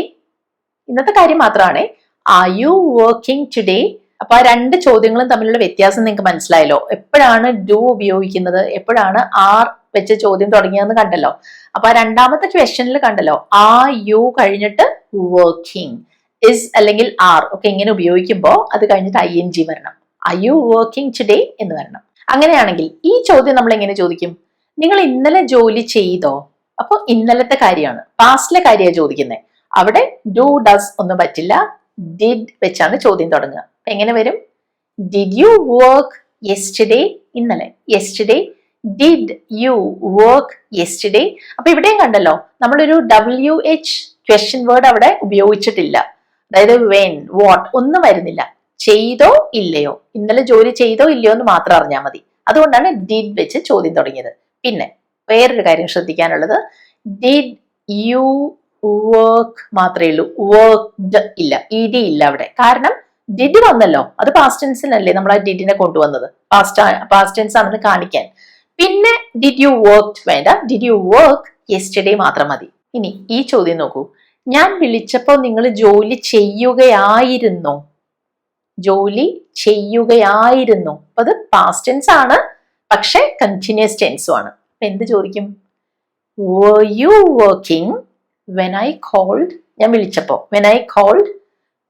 ഇന്നത്തെ കാര്യം മാത്രമാണ്, ആർ യു വർക്കിംഗ് ടുഡേ? അപ്പൊ ആ രണ്ട് ചോദ്യങ്ങളും തമ്മിലുള്ള വ്യത്യാസം നിങ്ങൾക്ക് മനസ്സിലായല്ലോ. എപ്പോഴാണ് ഡു ഉപയോഗിക്കുന്നത്, എപ്പോഴാണ് ആർ വെച്ച് ചോദ്യം തുടങ്ങിയതെന്ന് കണ്ടല്ലോ. അപ്പൊ ആ രണ്ടാമത്തെ ക്വസ്റ്റ്യനിൽ കണ്ടല്ലോ, ആർ യു കഴിഞ്ഞിട്ട് വർക്കിംഗ്, ഇസ് അല്ലെങ്കിൽ ആർ ഒക്കെ ഇങ്ങനെ ഉപയോഗിക്കുമ്പോൾ അത് കഴിഞ്ഞിട്ട് ING വരണം, ആർ യു വർക്കിംഗ് ടുഡേ എന്ന് വരണം. അങ്ങനെയാണെങ്കിൽ ഈ ചോദ്യം നമ്മൾ എങ്ങനെ ചോദിക്കും? നിങ്ങൾ ഇന്നലെ ജോലി ചെയ്തോ? അപ്പൊ ഇന്നലത്തെ കാര്യമാണ്, പാസ്റ്റിലെ കാര്യമാണ് ചോദിക്കുന്നത്. അവിടെ ഡു ഡസ് ഒന്നും പറ്റില്ല, ഡിഡ് വെച്ചാണ് ചോദ്യം തുടങ്ങുക. എങ്ങനെ വരും? Did you work yesterday? ഇന്നലെ. Yesterday. Did you work yesterday? അപ്പൊ ഇവിടെയും കണ്ടല്ലോ, നമ്മളൊരു WH ക്വസ്റ്റ്യൻ വേർഡ് അവിടെ ഉപയോഗിച്ചിട്ടില്ല. അതായത് വെൻ, വാട്ട് ഒന്നും വരുന്നില്ല. ചെയ്തോ ഇല്ലയോ, ഇന്നലെ ജോലി ചെയ്തോ ഇല്ലയോ എന്ന് മാത്രം അറിഞ്ഞാൽ മതി. അതുകൊണ്ടാണ് ഡിഡ് വെച്ച് ചോദ്യം തുടങ്ങിയത്. പിന്നെ വേറൊരു കാര്യം ശ്രദ്ധിക്കാനുള്ളത്, ഡിഡ് യു വർക്ക് മാത്രമേ ഉള്ളൂ, വർക്ക്ഡ് ഇല്ല, ED ഇല്ല അവിടെ. കാരണം ഡിഡ് വന്നല്ലോ, അത് പാസ്റ്റ് ടെൻസിനല്ലേ നമ്മൾ ആ ഡിഡിനെ കൊണ്ടുവന്നത്, പാസ്റ്റ് ടെൻസ് ആണെന്ന് കാണിക്കാൻ. പിന്നെ ഡിഡ് യു വർക്ക് വേണ്ട, ഡിഡ് യു വർക്ക് യെസ്റ്റർഡേ മാത്രം മതി. ഇനി ഈ ചോദ്യം നോക്കൂ, ഞാൻ വിളിച്ചപ്പോൾ നിങ്ങൾ ജോലി ചെയ്യുകയായിരുന്നോ? ജോലി ചെയ്യുകയായിരുന്നു. അപ്പൊ അത് പാസ്റ്റ് ടെൻസ് ആണ്, പക്ഷെ കണ്ടിന്യൂസ് ടെൻസും ആണ്. അപ്പൊ എന്ത് ചോദിക്കും? were you working when I called? ഞാൻ വിളിച്ചപ്പോ when I called.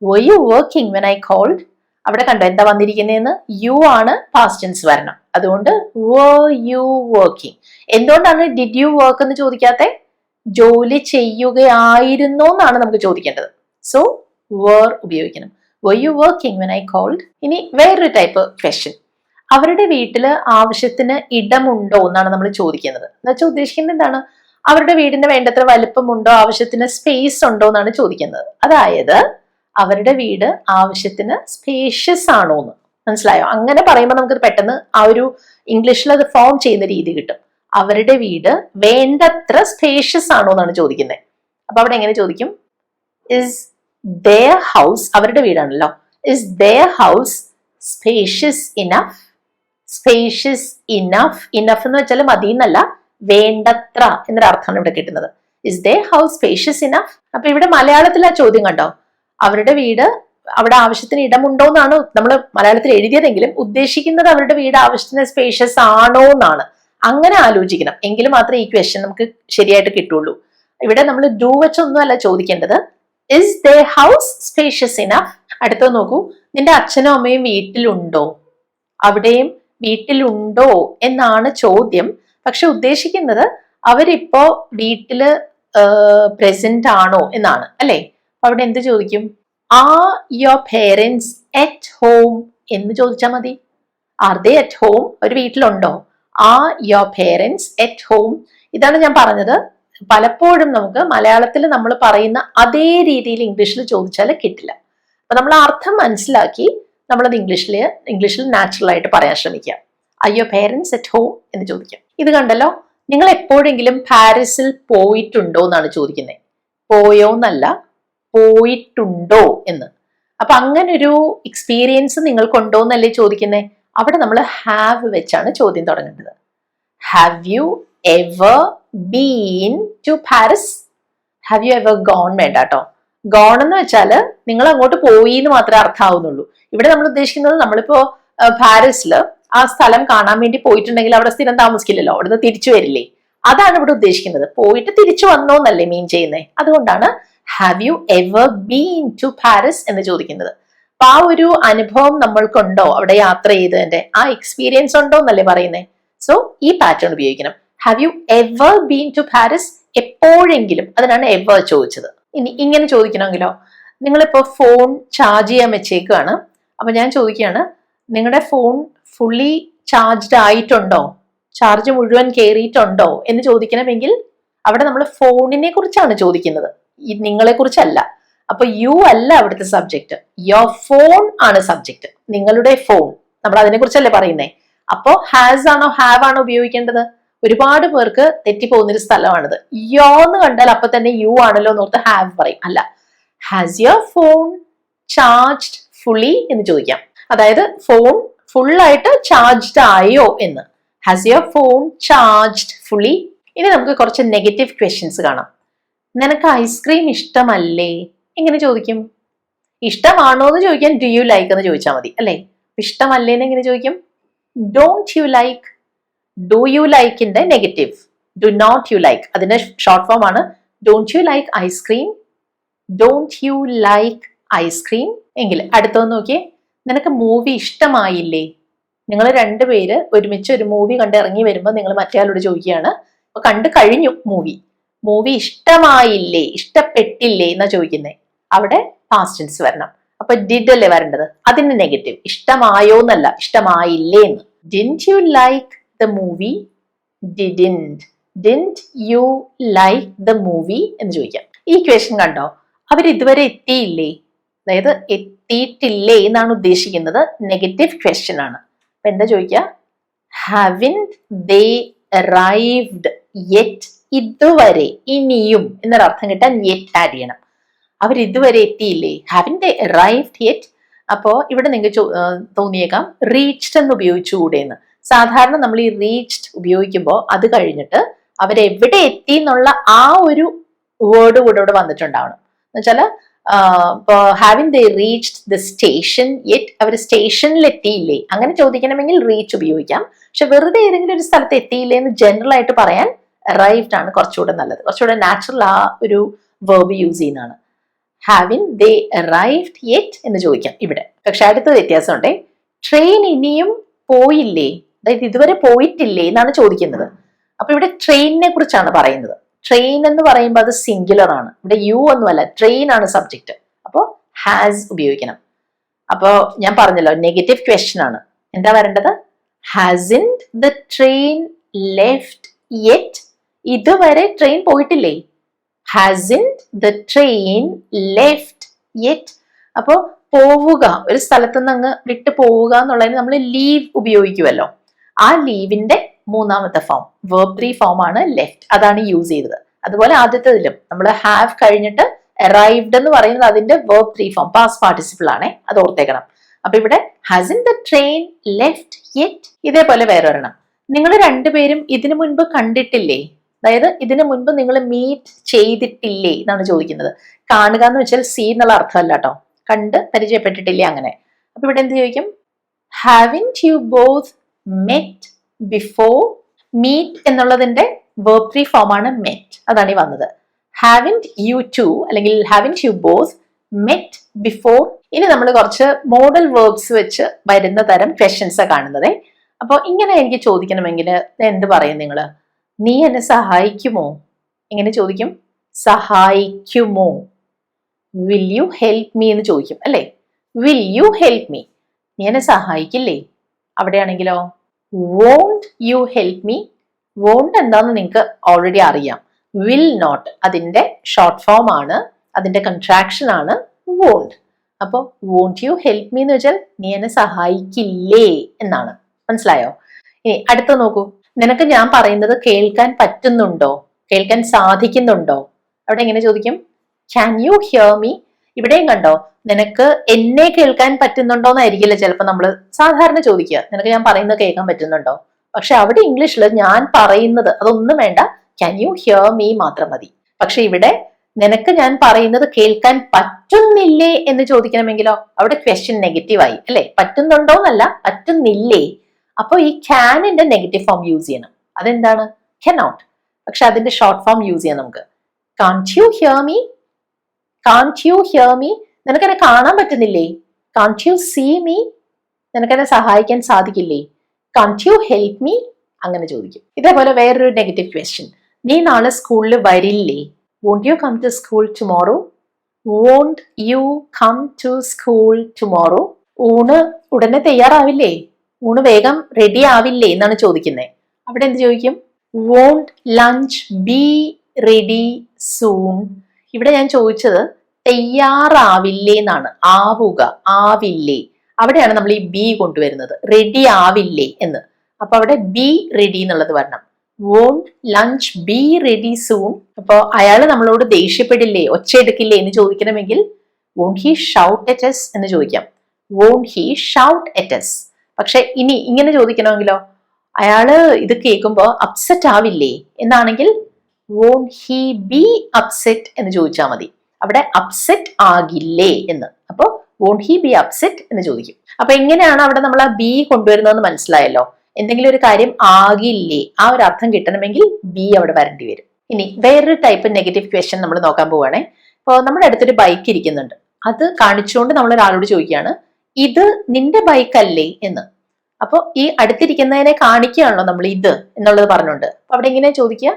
were you working when I called? അവിടെ കണ്ടോ എന്താ വന്നിരിക്കുന്നതെന്ന്? യു ആണ് പാസ്റ്റ് ടെൻസ് വരണം. അതുകൊണ്ട് were you working. എന്തുകൊണ്ടാണ് ഡിഡ് യു വർക്ക് എന്ന് ചോദിക്കാത്തെ? ജോലി ചെയ്യുകയായിരുന്നോ എന്നാണ് നമുക്ക് ചോദിക്കേണ്ടത്. സോ were ഉപയോഗിക്കണം. were you working when I called? ഇനി വേറൊരു ടൈപ്പ് ക്വസ്റ്റ്യൻ, അവരുടെ വീട്ടില് ആവശ്യത്തിന് ഇടമുണ്ടോ എന്നാണ് നമ്മൾ ചോദിക്കുന്നത്. എന്നുവെച്ചാൽ ഉദ്ദേശിക്കുന്നത് എന്താണ്? അവരുടെ വീടിന് വേണ്ടത്ര വലുപ്പമുണ്ടോ, ആവശ്യത്തിന് സ്പേസ് ഉണ്ടോ എന്നാണ് ചോദിക്കുന്നത്. അതായത് അവരുടെ വീട് ആവശ്യത്തിന് സ്പേഷ്യസ് ആണോ എന്ന്. മനസ്സിലായോ? അങ്ങനെ പറയുമ്പോൾ നമുക്ക് പെട്ടെന്ന് ആ ഒരു ഇംഗ്ലീഷിൽ അത് ഫോം ചെയ്യുന്ന രീതി കിട്ടും. അവരുടെ വീട് വേണ്ടത്ര സ്പേഷ്യസ് ആണോ എന്നാണ് ചോദിക്കുന്നത്. അപ്പൊ അവിടെ എങ്ങനെ ചോദിക്കും? ഇസ് their ഹൗസ്, അവരുടെ വീടാണല്ലോ, is their house spacious enough? Spacious enough, enough എന്ന് വെച്ചാൽ മതി എന്നല്ല, വേണ്ടത്ര എന്നൊരർത്ഥമാണ് ഇവിടെ കിട്ടുന്നത്. Is their house spacious enough? അപ്പൊ ഇവിടെ മലയാളത്തിൽ ആ ചോദ്യം കണ്ടോ, അവരുടെ വീട് അവിടെ ആവശ്യത്തിന് ഇടമുണ്ടോ എന്നാണ് നമ്മൾ മലയാളത്തിൽ എഴുതിയതെങ്കിലും ഉദ്ദേശിക്കുന്നത് അവരുടെ വീട് ആവശ്യത്തിന് സ്പേഷ്യസ് ആണോ എന്നാണ്. അങ്ങനെ ആലോചിക്കണം, എങ്കിൽ മാത്രമേ ഈ ക്വസ്റ്റ്യൻ നമുക്ക് ശരിയായിട്ട് കിട്ടുള്ളൂ. ഇവിടെ നമ്മൾ ഡു വെച്ചൊന്നും അല്ല ചോദിക്കേണ്ടത്. Is their house spacious enough? അടുത്തത് നോക്കൂ, നിന്റെ അച്ഛനും അമ്മയും വീട്ടിലുണ്ടോ? അവിടെയും വീട്ടിലുണ്ടോ എന്നാണ് ചോദ്യം. പക്ഷെ ഉദ്ദേശിക്കുന്നത് അവരിപ്പോ വീട്ടില് പ്രസന്റ് ആണോ എന്നാണ്, അല്ലെ? അവിടെ എന്ത് ചോദിക്കും? Are your parents at home എന്ന് ചോദിച്ചാൽ മതി. Are they at home? ഒരു വീട്ടിലുണ്ടോ? Are your parents at home? ഇതാണ് ഞാൻ പറഞ്ഞത്, പലപ്പോഴും നമുക്ക് മലയാളത്തിൽ നമ്മൾ പറയുന്ന അതേ രീതിയിൽ ഇംഗ്ലീഷിൽ ചോദിച്ചാൽ കിട്ടില്ല. അപ്പൊ നമ്മൾ അർത്ഥം മനസ്സിലാക്കി നമ്മളത് ഇംഗ്ലീഷിൽ നാച്ചുറൽ ആയിട്ട് പറയാൻ ശ്രമിക്കുക. Are your parents at home എന്ന് ചോദിക്കാം. ഇത് കണ്ടല്ലോ, നിങ്ങൾ എപ്പോഴെങ്കിലും പാരീസിൽ പോയിട്ടുണ്ടോ എന്നാണ് ചോദിക്കുന്നത്. പോയോ എന്നല്ല, പോയിട്ടുണ്ടോ എന്ന്. അപ്പൊ അങ്ങനെ ഒരു എക്സ്പീരിയൻസ് നിങ്ങൾക്കുണ്ടോ എന്നല്ലേ ചോദിക്കുന്നത്. അവിടെ നമ്മൾ ഹാവ് വെച്ചാണ് ചോദ്യം തുടങ്ങേണ്ടത്. Have you ever been to Paris? Have you ever gone വേണ്ട കേട്ടോ. ഗോൺ എന്ന് വെച്ചാല് നിങ്ങൾ അങ്ങോട്ട് പോയി എന്ന് മാത്രമേ അർത്ഥമാവുന്നുള്ളൂ. ഇവിടെ നമ്മൾ ഉദ്ദേശിക്കുന്നത്, നമ്മളിപ്പോ പാരീസില് ആ സ്ഥലം കാണാൻ വേണ്ടി പോയിട്ടുണ്ടെങ്കിൽ അവിടെ സ്ഥിരം താമസിക്കില്ലല്ലോ, അവിടുന്ന് തിരിച്ചു വരില്ലേ, അതാണ് ഇവിടെ ഉദ്ദേശിക്കുന്നത്. പോയിട്ട് തിരിച്ചു വന്നോ എന്നല്ലേ മീൻ ചെയ്യുന്നത്. അതുകൊണ്ടാണ് have you ever been to Paris എന്ന് ചോദിക്കുന്നത്. അപ്പൊ ആ ഒരു അനുഭവം നമ്മൾക്കുണ്ടോ, അവിടെ യാത്ര ചെയ്തതിന്റെ ആ എക്സ്പീരിയൻസ് ഉണ്ടോ എന്നല്ലേ പറയുന്നത്. സോ ഈ പാറ്റേൺ ഉപയോഗിക്കണം. Have you ever been to Paris? എപ്പോഴെങ്കിലും, അതിനാണ് എവർ ചോദിച്ചത്. ഇനി ഇങ്ങനെ ചോദിക്കണമെങ്കിലോ, നിങ്ങളിപ്പോ ഫോൺ ചാർജ് ചെയ്യാൻ വെച്ചേക്കാണ്. അപ്പൊ ഞാൻ ചോദിക്കുകയാണ്, നിങ്ങളുടെ ഫോൺ ഫുള്ളി ചാർജ്ഡ് ആയിട്ടുണ്ടോ, ചാർജ് മുഴുവൻ കയറിയിട്ടുണ്ടോ എന്ന് ചോദിക്കണമെങ്കിൽ അവിടെ നമ്മൾ ഫോണിനെ കുറിച്ചാണ് ചോദിക്കുന്നത്, നിങ്ങളെ കുറിച്ചല്ല. അപ്പൊ യു അല്ല അവിടുത്തെ സബ്ജക്റ്റ്, യുവർ ഫോൺ ആണ് സബ്ജക്റ്റ്. നിങ്ങളുടെ ഫോൺ, നമ്മൾ അതിനെ കുറിച്ചല്ലേ പറയുന്നേ. അപ്പോ ഹാസ് ആണോ ഹാവ് ആണോ ഉപയോഗിക്കേണ്ടത്? ഒരുപാട് പേർക്ക് തെറ്റിപ്പോകുന്നൊരു സ്ഥലമാണിത്. യോ എന്ന് കണ്ടാൽ അപ്പൊ തന്നെ യു ആണല്ലോ എന്നോർത്ത് ഹാവ് പറയും. അല്ല, has your phone charged fully എന്ന് ചോദിക്കാം. അതായത് ഫോൺ ഫുള്ളായിട്ട് ചാർജ്ഡ് ആയോ എന്ന്. Has your phone charged fully? ഇനി നമുക്ക് കുറച്ച് നെഗറ്റീവ് ക്വസ്റ്റ്യൻസ് കാണാം. നിനക്ക് ഐസ്ക്രീം ഇഷ്ടമല്ലേ? എങ്ങനെ ചോദിക്കും? ഇഷ്ടമാണോ എന്ന് ചോദിക്കാൻ ഡു യു ലൈക്ക് എന്ന് ചോദിച്ചാൽ മതി, അല്ലെ? ഇഷ്ടമല്ലേന്ന് എങ്ങനെ ചോദിക്കും? Don't you like. Do you ലൈക്കിന്റെ negative do not you like, അതിന്റെ ഷോർട്ട് ഫോം ആണ് don't you like ice cream. Don't you like ice cream. എങ്കിൽ അടുത്തൊന്ന് നോക്കിയേ, നിനക്ക് മൂവി ഇഷ്ടമായില്ലേ? നിങ്ങൾ രണ്ടുപേര് ഒരുമിച്ച് ഒരു മൂവി കണ്ട് ഇറങ്ങി വരുമ്പോൾ നിങ്ങൾ മറ്റേയാളോട് ചോദിക്കുകയാണ്, അപ്പൊ കണ്ടു കഴിഞ്ഞു മൂവി ഇഷ്ടമായില്ലേ, ഇഷ്ടപ്പെട്ടില്ലേ എന്നാ ചോദിക്കുന്നത്. അവിടെ പാസ്റ്റ് ടെൻസ് വരണം. അപ്പൊ ഡിഡ് അല്ലേ വരേണ്ടത്, അതിന്റെ നെഗറ്റീവ്. ഇഷ്ടമായോ എന്നല്ല, ഇഷ്ടമായില്ലേ എന്ന്. Didn't you like the movie? Didn't you like the movie എന്ന് ചോദിക്കാം. ഈ ക്വസ്റ്റ്യൻ കണ്ടോ, അവരിതുവരെ എത്തിയില്ലേ, അതായത് എത്തിയിട്ടില്ലേ എന്നാണ് ഉദ്ദേശിക്കുന്നത്. നെഗറ്റീവ് ക്വസ്റ്റ്യൻ ആണ്. അപ്പൊ എന്താ ചോദിക്കുക? ഹാവിന്റ് ദേ അറൈവ്ഡ് യെറ്റ്? ഇതുവരെ, ഇനിയും എന്നൊരർത്ഥം കിട്ടാൻ യെറ്റ് ആഡ് ചെയ്യണം. അവർ ഇതുവരെ എത്തിയില്ലേ, ഹാവിന്റ് ദേ അറൈവ്ഡ് യെറ്റ്. അപ്പോ ഇവിടെ നിങ്ങൾക്ക് തോന്നിയേക്കാം റീച്ച്ഡ് എന്ന് ഉപയോഗിച്ചുകൂടെ എന്ന്. സാധാരണ നമ്മൾ ഈ റീച്ച്ഡ് ഉപയോഗിക്കുമ്പോൾ അത് കഴിഞ്ഞിട്ട് അവരെവിടെ എത്തി എന്നുള്ള ആ ഒരു വേർഡ് കൂടെ ഇവിടെ വന്നിട്ടുണ്ടാവണം. എന്ന് വെച്ചാല് ഇപ്പൊ having they reached the station yet, അവർ സ്റ്റേഷനിൽ എത്തിയില്ലേ, അങ്ങനെ ചോദിക്കണമെങ്കിൽ റീച്ച് ഉപയോഗിക്കാം. പക്ഷെ വെറുതെ ഏതെങ്കിലും ഒരു സ്ഥലത്ത് എത്തിയില്ലേ എന്ന് ജനറൽ ആയിട്ട് പറയാൻ അറൈവ്ഡ് ആണ് കുറച്ചുകൂടെ നല്ലത്, കുറച്ചുകൂടെ നാച്ചുറൽ ആ ഒരു വേർബ് യൂസ് ചെയ്യുന്നതാണ്. ഹാവിങ് ദേ അറൈവ്ഡ് യെറ്റ് എന്ന് ചോദിക്കാം ഇവിടെ. പക്ഷെ അടുത്ത വ്യത്യാസമുണ്ടേ, ട്രെയിൻ ഇനിയും പോയില്ലേ, അതായത് ഇതുവരെ പോയിട്ടില്ലേ എന്നാണ് ചോദിക്കുന്നത്. അപ്പൊ ഇവിടെ ട്രെയിനിനെ കുറിച്ചാണ് പറയുന്നത്. ട്രെയിൻ എന്ന് പറയുമ്പോൾ അത് സിംഗുലർ ആണ്, ഇവിടെ യു ഒന്നുമല്ല, ട്രെയിൻ ആണ് സബ്ജക്റ്റ്. അപ്പോൾ ഹാസ് ഉപയോഗിക്കണം. അപ്പോ ഞാൻ പറഞ്ഞല്ലോ നെഗറ്റീവ് ക്വസ്റ്റ്യൻ ആണ്. എന്താ വരേണ്ടത്? ഹാസിന്റ് ദ ട്രെയിൻ ലെഫ്റ്റ് യെറ്റ്? ഇതുവരെ ട്രെയിൻ പോയിട്ടില്ലേ? hasn't the train left yet? അപ്പോ പോവുക, ഒരു സ്ഥലത്ത് നിന്ന് അങ്ങ് വിട്ടു പോവുക എന്നുള്ളതിന് നമ്മൾ ലീവ് ഉപയോഗിക്കുമല്ലോ. ആ ലീവിന്റെ മൂന്നാമത്തെ ഫോം verb 3 ഫോം ആണ് ലെഫ്റ്റ്. അതാണ് യൂസ് ചെയ്തത്. അതുപോലെ ആദ്യത്തേതിലും നമ്മൾ ഹാവ് കഴിഞ്ഞിട്ട് arrived എന്ന് പറയുന്നത് അതിന്റെ verb 3 ഫോം പാസ്റ്റ് പാർട്ടിസിപ്പിൾ ആണേ, അത് ഓർത്തേക്കണം. അപ്പൊ ഇവിടെ hasn't the train left yet? ഇതേപോലെ വേറെ ഒരെണ്ണം, നിങ്ങൾ രണ്ടുപേരും ഇതിനു മുൻപ് കണ്ടിട്ടില്ലേ? അതായത് ഇതിനു മുൻപ് നിങ്ങൾ മീറ്റ് ചെയ്തിട്ടില്ലേ എന്നാണ് ചോദിക്കുന്നത്. കാണുക എന്ന് വെച്ചാൽ സീ എന്നുള്ള അർത്ഥമല്ല കേട്ടോ, കണ്ട് പരിചയപ്പെട്ടിട്ടില്ലേ അങ്ങനെ. അപ്പൊ ഇവിടെ എന്ത് ചോദിക്കും? haven't you both met before? Meet എന്നുള്ളതിന്റെ verb 3 ഫോം ആണ് met, അതാണ് ഈ വന്നത്. haven't you two അല്ലെങ്കിൽ haven't you both met before? ഇനി നമ്മൾ കുറച്ച് മോഡൽ വേർബ്സ് വെച്ച് വരുന്ന തരം ക്വസ്റ്റ്യൻസ് കാണുന്നത്. അപ്പോൾ ഇങ്ങനെ എനിക്ക് ചോദിക്കണമെങ്കിൽ എന്ത് പറയും നിങ്ങൾ? നീ എന്നെ സഹായിക്കുമോ? എങ്ങനെ ചോദിക്കും? സഹായിക്കുമോ? വിൽ യു ഹെൽപ്പ് മീ എന്ന് ചോദിക്കും അല്ലേ? Will you help me? നീ എന്നെ സഹായിക്കില്ലേ? അവിടെയാണെങ്കിലോ won't you help me? Won't എന്താന്ന് നിങ്ങൾക്ക് ഓൾറെഡി അറിയാം. വിൽ നോട്ട് അതിന്റെ ഷോർട്ട് ഫോം ആണ്, അതിന്റെ കൺട്രാക്ഷൻ ആണ് വോണ്ട്. അപ്പോൾ വോണ്ട് യു ഹെൽപ്പ് മീ എന്ന് വെച്ചാൽ നീ എന്നെ സഹായിക്കില്ലേ എന്നാണ്. മനസ്സിലായോ? ഇനി അടുത്ത നോക്കൂ, നിനക്ക് ഞാൻ പറയുന്നത് കേൾക്കാൻ പറ്റുന്നുണ്ടോ? കേൾക്കാൻ സാധിക്കുന്നുണ്ടോ? അവിടെ എങ്ങനെ ചോദിക്കും? Can you hear me? ഇവിടെയും കണ്ടോ, നിനക്ക് എന്നെ കേൾക്കാൻ പറ്റുന്നുണ്ടോ എന്നായിരിക്കില്ല ചിലപ്പോൾ നമ്മൾ സാധാരണ ചോദിക്കുക, നിനക്ക് ഞാൻ പറയുന്നത് കേൾക്കാൻ പറ്റുന്നുണ്ടോ? പക്ഷെ അവിടെ ഇംഗ്ലീഷിൽ ഞാൻ പറയുന്നത് അതൊന്നും വേണ്ട, ക്യാൻ യു ഹിയർ മീ മാത്രം മതി. പക്ഷെ ഇവിടെ നിനക്ക് ഞാൻ പറയുന്നത് കേൾക്കാൻ പറ്റുന്നില്ലേ എന്ന് ചോദിക്കണമെങ്കിലോ അവിടെ ക്വസ്റ്റ്യൻ നെഗറ്റീവ് ആയി അല്ലെ? പറ്റുന്നുണ്ടോ എന്നല്ല, പറ്റുന്നില്ലേ. അപ്പോൾ ഈ ക്യാനിന്റെ നെഗറ്റീവ് ഫോം യൂസ് ചെയ്യണം. അതെന്താണ്? കനോട്ട്. പക്ഷെ അതിന്റെ ഷോർട്ട് ഫോം യൂസ് ചെയ്യാം നമുക്ക്. Can't you hear me? Can't you hear me? നിനക്കെന്നെ കാണാൻ പറ്റുന്നില്ലേ? Can't you see me? നിനക്കെന്നെ സഹായിക്കാൻ സാധിക്കില്ലേ? Can't you help me? അങ്ങനെ ചോദിക്കും. ഇതേപോലെ വേറൊരു നെഗറ്റീവ് ക്വസ്റ്റ്യൻ, നീ നാളെ സ്കൂളിൽ വരില്ലേ? Won't you come to school tomorrow? Won't you come to school tomorrow? ഊണ് ഉടനെ തയ്യാറാവില്ലേ? ഊണ് വേഗം റെഡി ആവില്ലേ എന്നാണ് ചോദിക്കുന്നത്. അവിടെ എന്ത് ചോദിക്കും? Won't lunch be ready soon? ഇവിടെ ഞാൻ ചോദിച്ചത് തയ്യാറാവില്ലേ എന്നാണ്. ആവുക, ആവില്ലേ, അവിടെയാണ് നമ്മൾ ഈ ബി കൊണ്ടുവരുന്നത്. റെഡി ആവില്ലേ എന്ന്. അപ്പൊ അവിടെ ബി റെഡി എന്നുള്ളത് വരണം. Won't lunch be ready soon? അപ്പൊ അയാള് നമ്മളോട് ദേഷ്യപ്പെടില്ലേ, ഒച്ചയെടുക്കില്ലേ എന്ന് ചോദിക്കണമെങ്കിൽ won't he shout at us എന്ന് ചോദിക്കാം. Won't he shout at us? പക്ഷെ ഇനി ഇങ്ങനെ ചോദിക്കണമെങ്കിലോ, അയാള് ഇത് കേൾക്കുമ്പോ അപ്സെറ്റ് ആവില്ലേ എന്നാണെങ്കിൽ വോണ്ട് ഹി ബി അപ്സെറ്റ് എന്ന് ചോദിച്ചാൽ മതി. അവിടെ അപ്സെറ്റ് ആകില്ലേ എന്ന്. അപ്പൊ വോണ്ട് ഹി ബി അപ്സെറ്റ് എന്ന് ചോദിക്കും. അപ്പൊ എങ്ങനെയാണ് അവിടെ നമ്മൾ ആ ബി കൊണ്ടുവരുന്നതെന്ന് മനസ്സിലായല്ലോ. എന്തെങ്കിലും ഒരു കാര്യം ആകില്ലേ, ആ ഒരു അർത്ഥം കിട്ടണമെങ്കിൽ ബി അവിടെ വരേണ്ടി വരും. ഇനി വേറൊരു ടൈപ്പ് നെഗറ്റീവ് ക്വസ്റ്റ്യൻ നമ്മൾ നോക്കാൻ പോവുകയാണെ. ഇപ്പോൾ നമ്മുടെ അടുത്തൊരു ബൈക്ക് ഇരിക്കുന്നുണ്ട്, അത് കാണിച്ചുകൊണ്ട് നമ്മൾ ഒരാളോട് ചോദിക്കുകയാണ്, ഇത് നിന്റെ ബൈക്ക് അല്ലേ എന്ന്. അപ്പോൾ ഈ അടുത്തിരിക്കുന്നതിനെ കാണിക്കുകയാണല്ലോ നമ്മൾ ഇത് എന്നുള്ളത് പറഞ്ഞുകൊണ്ട്. അപ്പൊ അവിടെ എങ്ങനെ ചോദിക്കുക?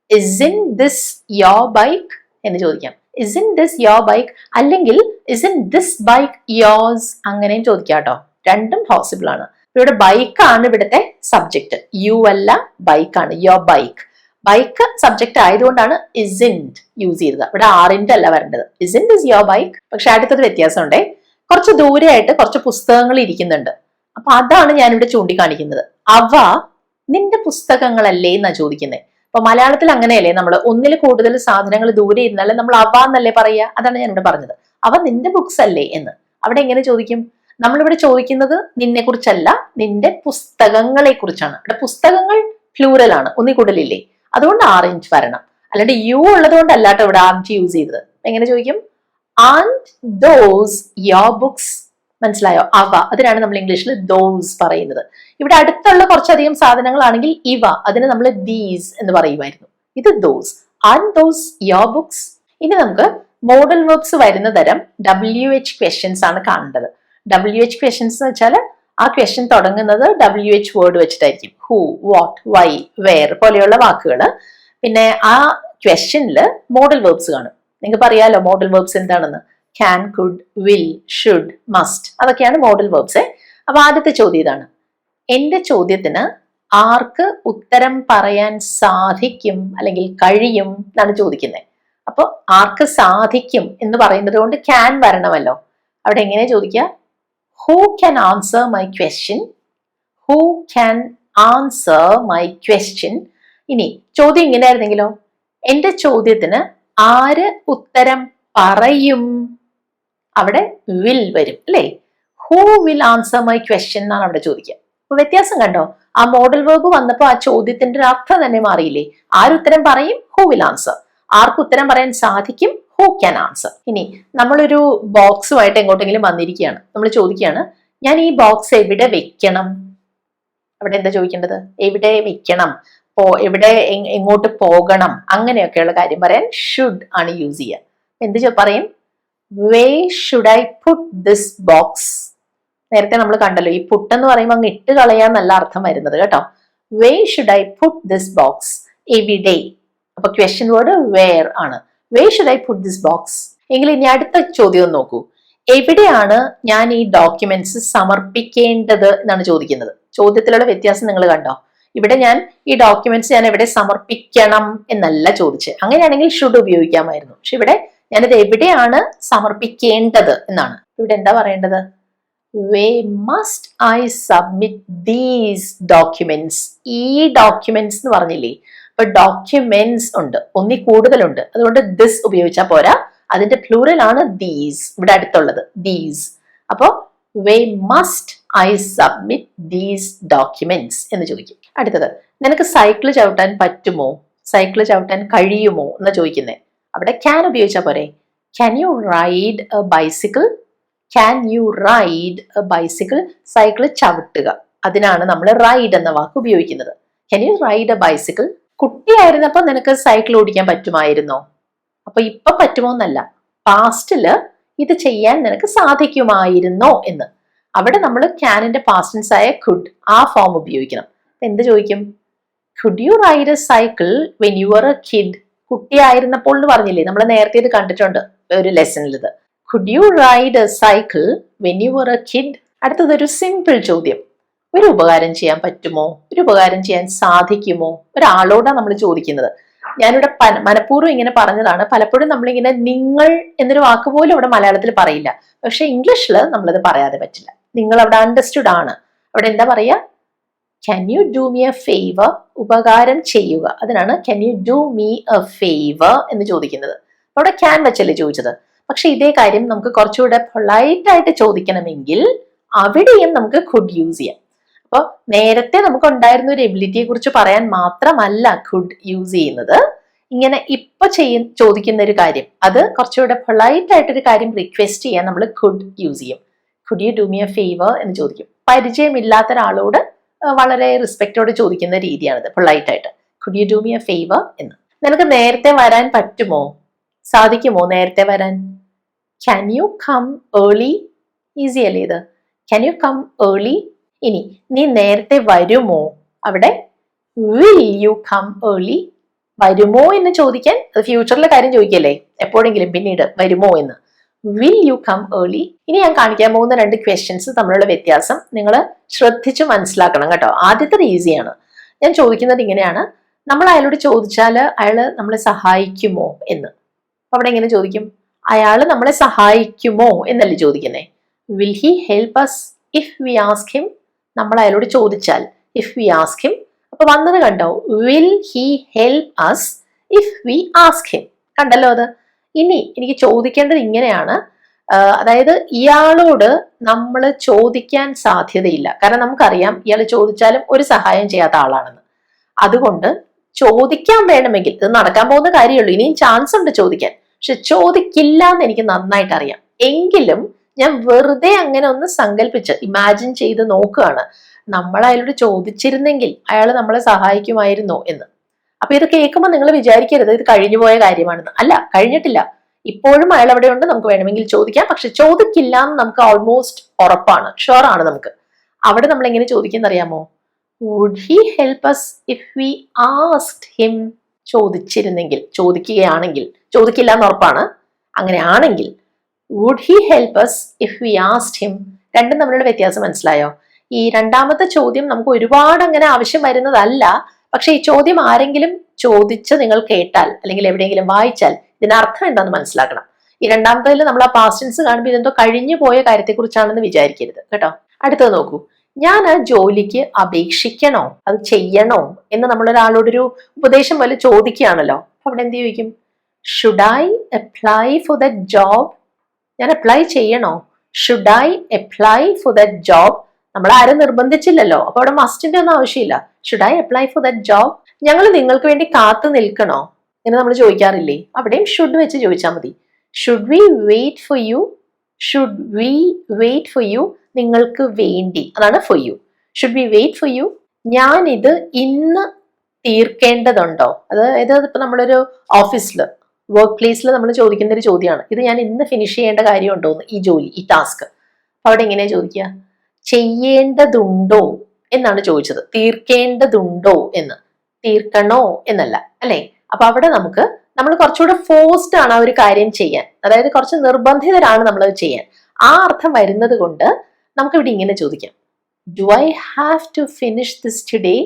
isn't this your bike എന്ന് ചോദിക്കാം. isn't this your bike അല്ലെങ്കിൽ isn't this bike yours അങ്ങനെയും ചോദിക്കാം കേട്ടോ. രണ്ടും പോസിബിൾ ആണ്. ഇവിടെ ബൈക്ക് ആണ് ഇവിടുത്തെ സബ്ജക്ട്, യു അല്ല, ബൈക്കാണ്, യോർ ബൈക്ക്. ബൈക്ക് സബ്ജക്ട് ആയതുകൊണ്ടാണ് isn't യൂസ് ചെയ്തത്. ഇവിടെ ആറിന്റെ അല്ല വരേണ്ടത്. isn't is your bike. പക്ഷെ അടുത്തത് വ്യത്യാസമുണ്ടേ, കുറച്ച് ദൂരെയായിട്ട് കുറച്ച് പുസ്തകങ്ങൾ ഇരിക്കുന്നുണ്ട്. അപ്പൊ അതാണ് ഞാനിവിടെ ചൂണ്ടിക്കാണിക്കുന്നത്. അവ നിന്റെ പുസ്തകങ്ങളല്ലേ എന്നാ ചോദിക്കുന്നത്. അപ്പൊ മലയാളത്തിൽ അങ്ങനെയല്ലേ, നമ്മൾ ഒന്നിൽ കൂടുതൽ സാധനങ്ങൾ ദൂരെ ഇരുന്നാലും നമ്മൾ അവ എന്നല്ലേ പറയുക. അതാണ് ഞാനിവിടെ പറഞ്ഞത്, അവ നിന്റെ ബുക്സ് അല്ലേ എന്ന്. അവിടെ എങ്ങനെ ചോദിക്കും? നമ്മളിവിടെ ചോദിക്കുന്നത് നിന്നെ കുറിച്ചല്ല, നിന്റെ പുസ്തകങ്ങളെ കുറിച്ചാണ്. ഇവിടെ പുസ്തകങ്ങൾ പ്ലൂറൽ ആണ്, ഒന്നിൽ കൂടുതലില്ലേ, അതുകൊണ്ട് ആറിഞ്ച് വരണം. അല്ലാണ്ട് യു ഉള്ളത് കൊണ്ടല്ലാട്ടോ ഇവിടെ ആറിഞ്ച് യൂസ് ചെയ്തത്. എങ്ങനെ ചോദിക്കും? And those your books? മനസ്സിലായോ? അവ, അതിനാണ് നമ്മൾ ഇംഗ്ലീഷിൽ ദോസ് പറയുന്നത്. ഇവിടെ അടുത്തുള്ള കുറച്ചധികം സാധനങ്ങളാണെങ്കിൽ ഇവ, അതിന് നമ്മൾ ദീസ് എന്ന് പറയുമായിരുന്നു. ഇത് those. And those your books? ഇനി നമുക്ക് മോഡൽ വെർബ്സ് വരുന്ന തരം WH ക്വസ്റ്റ്യൻസ് ആണ് കാണേണ്ടത്. WH ക്വസ്റ്റ്യൻസ് എന്ന് വെച്ചാൽ ആ ക്വസ്റ്റ്യൻ തുടങ്ങുന്നത് WH വേർഡ് വെച്ചിട്ടായിരിക്കും. ഹൂ, വാട്ട്, വൈ, വെയർ പോലെയുള്ള വാക്കുകൾ. പിന്നെ ആ ക്വസ്റ്റ്യനിൽ മോഡൽ വെർബ്സ് കാണും. നിങ്ങൾക്ക് അറിയാലോ മോഡൽ വെർബ്സ് എന്താണെന്ന്. Can, could, will, should, must, അതൊക്കെയാണ് മോഡൽ വെർബ്സ്. അപ്പൊ ആദ്യത്തെ ചോദ്യം ഇതാണ്. എന്റെ ചോദ്യത്തിന് ആർക്ക് ഉത്തരം പറയാൻ സാധിക്കും അല്ലെങ്കിൽ കഴിയും എന്നാണ് ചോദിക്കുന്നത്. അപ്പോൾ ആർക്ക് സാധിക്കും എന്ന് പറയുന്നത് കൊണ്ട് ക്യാൻ വരണമല്ലോ. അവിടെ എങ്ങനെ ചോദിക്കുക? Who can answer my question? Who can answer my question? ഇനി ചോദ്യം ഇങ്ങനെ ആയിരുന്നെങ്കിലോ? എന്റെ ചോദ്യത്തിന് ആര് ഉത്തരം പറയും? അവിടെ വിൽ വരും അല്ലേ? Who will answer my question എന്നാണ് അവിടെ ചോദിക്കുക. അപ്പൊ വ്യത്യാസം കണ്ടോ? ആ മോഡൽ വേർബ് വന്നപ്പോൾ ആ ചോദ്യത്തിന്റെ ഒരു അർത്ഥം തന്നെ മാറിയില്ലേ? ആരുത്തരം പറയും? Who will answer. ആർക്ക് ഉത്തരം പറയാൻ സാധിക്കും? Who can answer. ഇനി നമ്മളൊരു ബോക്സുമായിട്ട് എങ്ങോട്ടെങ്കിലും വന്നിരിക്കുകയാണ്, നമ്മൾ ചോദിക്കുകയാണ് ഞാൻ ഈ ബോക്സ് എവിടെ വെക്കണം? അവിടെ എന്താ ചോദിക്കേണ്ടത്? എവിടെ വെക്കണം, എവിടെ, എങ്ങോട്ട് പോകണം, അങ്ങനെയൊക്കെയുള്ള കാര്യം പറയാൻ ഷുഡ് ആണ് യൂസ് ചെയ്യുക. എന്ത് പറയും? വേ should I put this box? നേരത്തെ നമ്മൾ കണ്ടല്ലോ, ഈ പുട്ട് എന്ന് പറയുമ്പോൾ അങ്ങ് ഇട്ട് കളയാന്നല്ല അർത്ഥം വരുന്നത് കേട്ടോ. വേ should I put this box? എവിടെ. അപ്പൊ ക്വസ്റ്റ്യൻ വേർഡ് വേർ ആണ്. വേ should I put this box? എങ്കിൽ ഇനി അടുത്ത ചോദ്യം നോക്കൂ. എവിടെയാണ് ഞാൻ ഈ ഡോക്യുമെന്റ്സ് സമർപ്പിക്കേണ്ടത് എന്നാണ് ചോദിക്കുന്നത്. ചോദ്യത്തിലുള്ള വ്യത്യാസം നിങ്ങൾ കണ്ടോ? ഇവിടെ ഞാൻ ഈ ഡോക്യുമെന്റ്സ് ഞാൻ എവിടെ സമർപ്പിക്കണം എന്നല്ല ചോദിച്ചത്. അങ്ങനെയാണെങ്കിൽ ഷുഡ് ഉപയോഗിക്കാമായിരുന്നു. പക്ഷെ ഇവിടെ ഞാനിത് എവിടെയാണ് സമർപ്പിക്കേണ്ടത് എന്നാണ്. ഇവിടെ എന്താ പറയേണ്ടത്? Where must I submit these documents? ഈ ഡോക്യുമെന്റ്സ് എന്ന് പറഞ്ഞില്ലേ? അപ്പൊ ഡോക്യുമെന്റ്സ് ഉണ്ട്, ഒന്നി കൂടുതലുണ്ട്. അതുകൊണ്ട് ദിസ് ഉപയോഗിച്ചാൽ പോരാ, അതിന്റെ പ്ലൂറൽ ആണ് ദീസ്. ഇവിടെ അടുത്തുള്ളത് ദീസ്. അപ്പോ where must I submit these documents എന്ന് ചോദിക്കും. അടുത്തത്, നിനക്ക് സൈക്കിൾ ചവിട്ടാൻ പറ്റുമോ? സൈക്കിൾ ചവിട്ടാൻ കഴിയുമോ എന്ന് ചോദിക്കുന്നേ. അവിടെ ക്യാൻ ഉപയോഗിച്ചാൽ പോരെ? Can you ride a bicycle? Can you ride a bicycle? Cycle ചവിട്ടുക, അതിനാണ് നമ്മൾ റൈഡ് എന്ന വാക്ക് ഉപയോഗിക്കുന്നത്. Can you ride a bicycle? കുട്ടിയായിരുന്നപ്പോ നിനക്ക് സൈക്കിൾ ഓടിക്കാൻ പറ്റുമായിരുന്നോ? അപ്പൊ ഇപ്പൊ പറ്റുമോ എന്നല്ല, പാസ്റ്റില് ഇത് ചെയ്യാൻ നിനക്ക് സാധിക്കുമായിരുന്നോ എന്ന്. അവിടെ നമ്മൾ ക്യാനിന്റെ പാസ്റ്റ് ടെൻസ് ആയ കുഡ്, ആ ഫോം ഉപയോഗിക്കണം. എന്ത് ചോദിക്കും? Could you ride a cycle when you are a kid? കുട്ടിയായിരുന്നപ്പോൾ എന്ന് പറഞ്ഞില്ലേ, നമ്മൾ നേരത്തെ ഇത് കണ്ടിട്ടുണ്ട് ഒരു ലെസണിൽ. ഇത് could you ride a cycle when you are a kid? അടുത്തത് ഒരു സിമ്പിൾ ചോദ്യം. ഒരു ഉപകാരം ചെയ്യാൻ പറ്റുമോ? ഒരു ഉപകാരം ചെയ്യാൻ സാധിക്കുമോ? ഒരാളോടാണ് നമ്മൾ ചോദിക്കുന്നത്. ഞാനിവിടെ മനഃപൂർവ്വം ഇങ്ങനെ പറഞ്ഞതാണ്. പലപ്പോഴും നമ്മളിങ്ങനെ നിങ്ങൾ എന്നൊരു വാക്ക് പോലും അവിടെ മലയാളത്തിൽ പറയില്ല. പക്ഷെ ഇംഗ്ലീഷിൽ നമ്മളത് പറയാതെ പറ്റില്ല. നിങ്ങൾ അവിടെ അണ്ടർസ്റ്റുഡ് ആണ്. അവിടെ എന്താ പറയാ? Can you do me a favour? ഉപകാരം ചെയ്യുക, അതിനാണ് can you do me a favour എന്ന് ചോദിക്കുന്നത്. അവിടെ ക്യാൻ വെച്ചല്ലേ ചോദിച്ചത്. പക്ഷെ ഇതേ കാര്യം നമുക്ക് കുറച്ചുകൂടെ പൊളൈറ്റ് ആയിട്ട് ചോദിക്കണമെങ്കിൽ അവിടെയും നമുക്ക് കുഡ് യൂസ് ചെയ്യാം. അപ്പോൾ നേരത്തെ നമുക്ക് ഉണ്ടായിരുന്ന ഒരു എബിലിറ്റിയെ കുറിച്ച് പറയാൻ മാത്രമല്ല കുഡ് യൂസ് ചെയ്യുന്നത്. ഇങ്ങനെ ഇപ്പൊ ചോദിക്കുന്ന ഒരു കാര്യം, അത് കുറച്ചുകൂടെ പൊളൈറ്റ് ആയിട്ടൊരു കാര്യം റിക്വസ്റ്റ് ചെയ്യാൻ നമ്മൾ കുഡ് യൂസ് ചെയ്യും. Could you do me a favour എന്ന് ചോദിക്കും. പരിചയമില്ലാത്ത ഒരാളോട് വളരെ റെസ്പെക്റ്റോടെ ചോദിക്കുന്ന രീതിയാണിത്, പൊളൈറ്റ് ആയിട്ട്. Could you do me a favour എന്ന്. നിനക്ക് നേരത്തെ വരാൻ പറ്റുമോ? സാധിക്കുമോ നേരത്തെ വരാൻ? Can you come early? Easy അല്ലേ ഇത്? Can you come early? ഇനി നീ നേരത്തെ വരുമോ? അവിടെ വിൽ യു കം ഏർലി? വരുമോ എന്ന് ചോദിക്കാൻ അത് ഫ്യൂച്ചറിലെ കാര്യം ചോദിക്കല്ലേ, എപ്പോഴെങ്കിലും പിന്നീട് വരുമോ എന്ന്. Will you come early? ഇനി ഞാൻ കാണിക്കാൻ പോകുന്ന രണ്ട് ക്വസ്റ്റ്യൻസ് തമ്മിലുള്ള വ്യത്യാസം നിങ്ങൾ ശ്രദ്ധിച്ച് മനസ്സിലാക്കണം കേട്ടോ. ആദ്യത്തെ ഈസിയാണ്. ഞാൻ ചോദിക്കുന്നത് ഇങ്ങനെയാണ്, നമ്മൾ അയാളോട് ചോദിച്ചാൽ അയാൾ നമ്മളെ സഹായിക്കുമോ എന്ന്. അവിടെ എങ്ങനെ ചോദിക്കും? അയാൾ നമ്മളെ സഹായിക്കുമോ എന്നല്ലേ ചോദിക്കുന്നേ. Will he help us if we ask him? നമ്മൾ അയാളോട് ചോദിച്ചാൽ ഇഫ് വി ആസ്ക് ഹിം. അപ്പൊ വന്നത് കണ്ടോ? Will he help us if we ask him. കണ്ടല്ലോ അത്. ഇനി എനിക്ക് ചോദിക്കേണ്ടത് ഇങ്ങനെയാണ്, അതായത് ഇയാളോട് നമ്മൾ ചോദിക്കാൻ സാധ്യതയില്ല. കാരണം നമുക്കറിയാം ഇയാൾ ചോദിച്ചാലും ഒരു സഹായം ചെയ്യാത്ത ആളാണെന്ന്. അതുകൊണ്ട് ചോദിക്കാൻ വേണമെങ്കിൽ, ഇത് നടക്കാൻ പോകുന്ന കാര്യമുള്ളൂ, ഇനിയും ചാൻസ് ഉണ്ട് ചോദിക്കാൻ, പക്ഷെ ചോദിക്കില്ല എന്ന് എനിക്ക് നന്നായിട്ട് അറിയാം. എങ്കിലും ഞാൻ വെറുതെ അങ്ങനെ ഒന്ന് സങ്കല്പിച്ച് ഇമാജിൻ ചെയ്ത് നോക്കുകയാണ്, നമ്മൾ അയാളോട് ചോദിച്ചിരുന്നെങ്കിൽ അയാൾ നമ്മളെ സഹായിക്കുമായിരുന്നോ എന്ന്. അപ്പൊ ഇത് കേൾക്കുമ്പോൾ നിങ്ങൾ വിചാരിക്കരുത് ഇത് കഴിഞ്ഞു പോയ കാര്യമാണെന്ന്. അല്ല, കഴിഞ്ഞിട്ടില്ല. ഇപ്പോഴും അയാൾ അവിടെ ഉണ്ട്, നമുക്ക് വേണമെങ്കിൽ ചോദിക്കാം. പക്ഷെ ചോദിക്കില്ല എന്ന് നമുക്ക് ഓൾമോസ്റ്റ് ഉറപ്പാണ്, ഷുവർ ആണ് നമുക്ക്. അവിടെ നമ്മൾ എങ്ങനെ ചോദിക്കുന്ന അറിയാമോ? Would he help us if we asked him? ചോദിച്ചിരുന്നെങ്കിൽ, ചോദിക്കുകയാണെങ്കിൽ, ചോദിക്കില്ല എന്ന് ഉറപ്പാണ്. അങ്ങനെ ആണെങ്കിൽ would he help us if we asked him? രണ്ടും തമ്മിലുള്ള വ്യത്യാസം മനസ്സിലായോ? ഈ രണ്ടാമത്തെ ചോദ്യം നമുക്ക് ഒരുപാട് അങ്ങനെ ആവശ്യം വരുന്നതല്ല. പക്ഷെ ഈ ചോദ്യം ആരെങ്കിലും ചോദിച്ച് നിങ്ങൾ കേട്ടാൽ അല്ലെങ്കിൽ എവിടെയെങ്കിലും വായിച്ചാൽ ഇതിനർത്ഥം എന്താണെന്ന് മനസ്സിലാക്കണം. ഈ രണ്ടാമത്തേതിൽ നമ്മൾ ആ പാസ്റ്റ് ടെൻസ് കാണുമ്പോൾ ഇതെന്തോ കഴിഞ്ഞു പോയ കാര്യത്തെക്കുറിച്ചാണെന്ന് വിചാരിക്കരുത് കേട്ടോ. അടുത്തത് നോക്കൂ. ഞാൻ ആ ജോലിക്ക് അപേക്ഷിക്കണോ, അത് ചെയ്യണോ എന്ന് നമ്മളൊരാളോടൊരു ഉപദേശം പോലെ ചോദിക്കുകയാണല്ലോ. അപ്പൊ അവിടെ എന്ത് ചോദിക്കും? Should I apply for that job? ഞാൻ അപ്ലൈ ചെയ്യണോ? Should I apply for that job? നമ്മൾ ആരും നിർബന്ധിച്ചില്ലല്ലോ, അപ്പൊ അവിടെ മസ്റ്റിന്റെ ഒന്നും ആവശ്യമില്ല. Should I apply for that job? ഞങ്ങൾ നിങ്ങൾക്ക് വേണ്ടി കാത്തു നിൽക്കണോ എന്ന് നമ്മൾ ചോദിക്കാറില്ലേ? അവിടെയും ഷുഡ് വെച്ച് ചോദിച്ചാൽ മതി. Should we wait for you? Should we wait for you? നിങ്ങൾക്ക് വേണ്ടി, അതാണ് for you. Should we wait for you? ഞാൻ ഇത് ഇന്ന് തീർക്കേണ്ടതുണ്ടോ? അതായത് ഇപ്പൊ നമ്മളൊരു ഓഫീസിൽ, വർക്ക് പ്ലേസിൽ നമ്മൾ ചോദിക്കുന്ന ഒരു ചോദ്യമാണ്. ഇത് ഞാൻ ഇന്ന് ഫിനിഷ് ചെയ്യേണ്ട കാര്യമുണ്ടോ എന്ന്, ഈ ജോലി, ഈ ടാസ്ക്. അവിടെ എങ്ങനെയാ ചോദിക്കുക? ചെയ്യേണ്ടതുണ്ടോ എന്നാണ് ചോദിച്ചത്. തീർക്കേണ്ടതുണ്ടോ എന്ന്, തീർക്കണോ എന്നല്ല, അല്ലെ? അപ്പൊ അവിടെ നമ്മൾ കുറച്ചുകൂടെ ഫോഴ്സ്ഡ് ആണ് ആ ഒരു കാര്യം ചെയ്യാൻ, അതായത് കുറച്ച് നിർബന്ധിതരാണ് നമ്മൾ അത് ചെയ്യാൻ. ആ അർത്ഥം വരുന്നത് കൊണ്ട് നമുക്ക് ഇവിടെ ഇങ്ങനെ ചോദിക്കാം. Do I have to finish this today?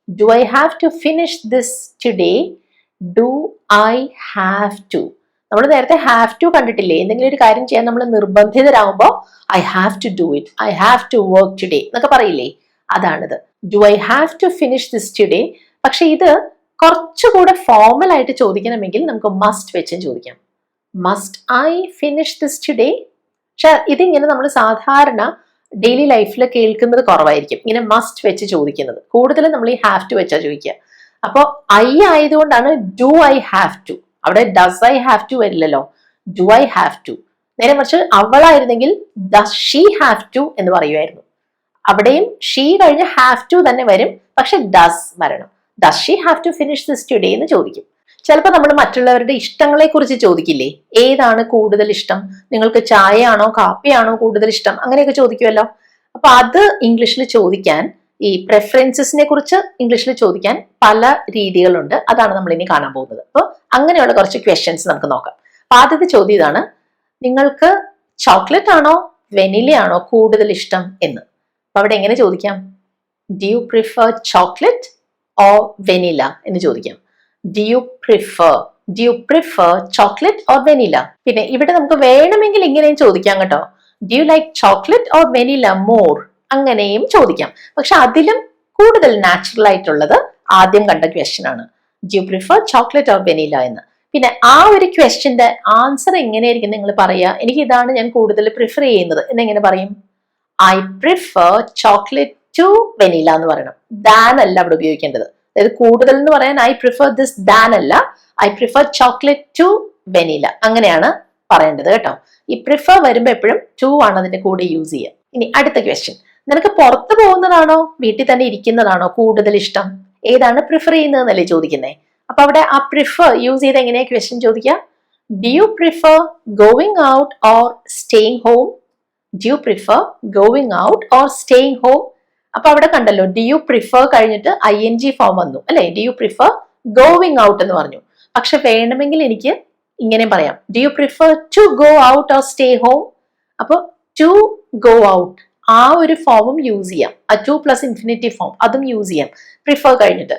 Do I have to finish this today? Do I have to? നമ്മൾ നേരത്തെ ഹാവ് ടു കണ്ടിട്ടില്ലേ? എന്തെങ്കിലും ഒരു കാര്യം ചെയ്യാൻ നമ്മൾ നിർബന്ധിതരാകുമ്പോൾ I have to do it, I have to work today എന്നൊക്കെ പറയില്ലേ? അതാണിത്. Do I have to finish this today. പക്ഷെ ഇത് കുറച്ചുകൂടെ ഫോർമൽ ആയിട്ട് ചോദിക്കണമെങ്കിൽ നമുക്ക് മസ്റ്റ് വെച്ചും ചോദിക്കാം. Must I finish this today? പക്ഷെ ഇതിങ്ങനെ നമ്മൾ സാധാരണ ഡെയിലി ലൈഫിൽ കേൾക്കുന്നത് കുറവായിരിക്കും, ഇങ്ങനെ മസ്റ്റ് വെച്ച് ചോദിക്കുന്നത്. കൂടുതലും നമ്മൾ ഈ ഹാവ് ടു വെച്ചാ ചോദിക്കുക. അപ്പോൾ ഐ ആയതുകൊണ്ടാണ് ഡു ഐ ഹാവ് ടു. അവിടെ ഡസ് ഐ ഹാവ് ടു വരില്ലല്ലോ, ഡു ഐ ഹാവ് ടു. നേരെ മറിച്ച് അവളായിരുന്നെങ്കിൽ ഡസ് ഷീ ഹാവ് ടു എന്ന് പറയുമായിരുന്നു. അവിടെയും ഷീ കഴിഞ്ഞ് ഹാവ് ടു തന്നെ വരും, പക്ഷെ ഡസ് വരണം. Does she have to finish this today എന്ന് ചോദിക്കും. ചിലപ്പോൾ നമ്മൾ മറ്റുള്ളവരുടെ ഇഷ്ടങ്ങളെ കുറിച്ച് ചോദിക്കില്ലേ? ഏതാണ് കൂടുതൽ ഇഷ്ടം? നിങ്ങൾക്ക് ചായയാണോ കാപ്പിയാണോ കൂടുതൽ ഇഷ്ടം? അങ്ങനെയൊക്കെ ചോദിക്കുമല്ലോ. അപ്പൊ അത് ഇംഗ്ലീഷിൽ ചോദിക്കാൻ, ഈ പ്രെഫറൻസസിനെ കുറിച്ച് ഇംഗ്ലീഷിൽ ചോദിക്കാൻ പല രീതികളുണ്ട്. അതാണ് നമ്മൾ ഇനി കാണാൻ പോകുന്നത്. അപ്പോൾ അങ്ങനെയുള്ള കുറച്ച് ക്വസ്റ്റ്യൻസ് നമുക്ക് നോക്കാം. അപ്പൊ ആദ്യത്തെ ചോദ്യം ഇതാണ്: നിങ്ങൾക്ക് ചോക്ലേറ്റ് ആണോ വെനില ആണോ കൂടുതൽ ഇഷ്ടം എന്ന്. അപ്പൊ അവിടെ എങ്ങനെ ചോദിക്കാം? Do you prefer chocolate or vanilla എന്ന് ചോദിക്കാം. Do you prefer chocolate or vanilla? പിന്നെ ഇവിടെ നമുക്ക് വേണമെങ്കിൽ ഇങ്ങനെയും ചോദിക്കാം കേട്ടോ. Do you like chocolate or vanilla more? അങ്ങനെയും ചോദിക്കാം. പക്ഷെ അതിലും കൂടുതൽ നാച്ചുറൽ ആയിട്ടുള്ളത് ആദ്യം കണ്ട ക്വസ്റ്റ്യൻ ആണ്, do you prefer chocolate or vanilla എന്ന്. പിന്നെ ആ ഒരു ക്വസ്റ്റ്യന്റെ ആൻസർ എങ്ങനെയായിരിക്കും നിങ്ങൾ പറയുക? എനിക്ക് ഇതാണ് ഞാൻ കൂടുതൽ പ്രിഫർ ചെയ്യുന്നത് എന്നെങ്ങനെ പറയും? I prefer chocolate to vanilla എന്ന് പറയണം. ദാൻ അല്ല അവിടെ ഉപയോഗിക്കേണ്ടത്. അതായത് കൂടുതൽ എന്ന് പറയാൻ ഐ പ്രിഫർ ദിസ് ദാൻ അല്ല, I prefer chocolate to vanilla അങ്ങനെയാണ് പറയേണ്ടത് കേട്ടോ. ഈ പ്രിഫർ വരുമ്പോൾ എപ്പോഴും ടു ആണ് അതിന്റെ കൂടെ യൂസ് ചെയ്യുക. ഇനി അടുത്ത ക്വസ്റ്റ്യൻ: നിനക്ക് പുറത്തു പോകുന്നതാണോ വീട്ടിൽ തന്നെ ഇരിക്കുന്നതാണോ കൂടുതൽ ഇഷ്ടം? ഏതാണ് പ്രിഫർ ചെയ്യുന്നതെന്നല്ലേ ചോദിക്കുന്നേ. അപ്പൊ അവിടെ ആ പ്രിഫർ യൂസ് ചെയ്ത് എങ്ങനെയാ ക്വസ്റ്റ്യൻ ചോദിക്കുക? Do you prefer going out or staying home? Do you prefer going out or staying home? അപ്പൊ അവിടെ കണ്ടല്ലോ, ഡു യു പ്രിഫർ കഴിഞ്ഞിട്ട് ING ഫോം വന്നു അല്ലെ. Do you prefer going out എന്ന് പറഞ്ഞു. പക്ഷെ വേണമെങ്കിൽ എനിക്ക് ഇങ്ങനെ പറയാം, do you prefer to go out or stay home? അപ്പൊ ടു ഗോ ഔട്ട് ആ ഒരു ഫോമും യൂസ് ചെയ്യാം, ആ ടു പ്ലസ് ഇൻഫിനിറ്റീവ് ഫോം അതും യൂസ് ചെയ്യാം പ്രിഫർ കഴിഞ്ഞിട്ട്.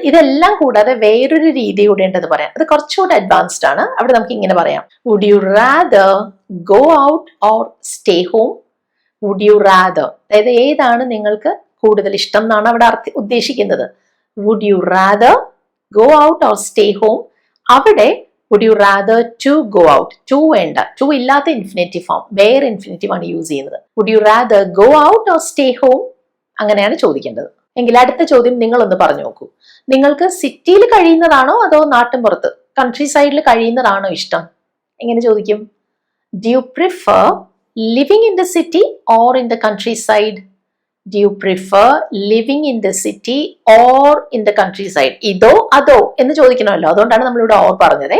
ഇതെല്ലാം കൂടാതെ വേറൊരു രീതി കൂടെ ഉണ്ടെന്ന് പറയാം. അത് കുറച്ചുകൂടെ അഡ്വാൻസ്ഡ് ആണ്. അവിടെ നമുക്ക് ഇങ്ങനെ പറയാം: would you rather go out or stay home? Would you rather, അതായത് ഏതാണ് നിങ്ങൾക്ക് കൂടുതൽ ഇഷ്ടം എന്നാണ് അവിടെ ഉദ്ദേശിക്കുന്നത്. Would you rather go out or stay home? അവിടെ would you rather to go out, to വേണ്ട, ടു ഇല്ലാത്ത ഇൻഫിനിറ്റീവ് ഫോം, വേറെ ഇൻഫിനിറ്റീവ് ആണ് യൂസ് ചെയ്യുന്നത്. Would you rather go out or stay home? അങ്ങനെയാണ് ചോദിക്കേണ്ടത്. എങ്കിൽ അടുത്ത ചോദ്യം നിങ്ങളൊന്ന് പറഞ്ഞു നോക്കൂ. നിങ്ങൾക്ക് സിറ്റിയിൽ കഴിയുന്നതാണോ അതോ നാട്ടിൻപുറത്ത് കൺട്രി സൈഡിൽ കഴിയുന്നതാണോ ഇഷ്ടം? എങ്ങനെ ചോദിക്കും? Do you prefer living in the city or in the countryside? Do you prefer living in the city or in the countryside? ഇതോ അതോ എന്ന് ചോദിക്കണമല്ലോ, അതുകൊണ്ടാണ് നമ്മളിവിടെ ഓർ പറഞ്ഞത്.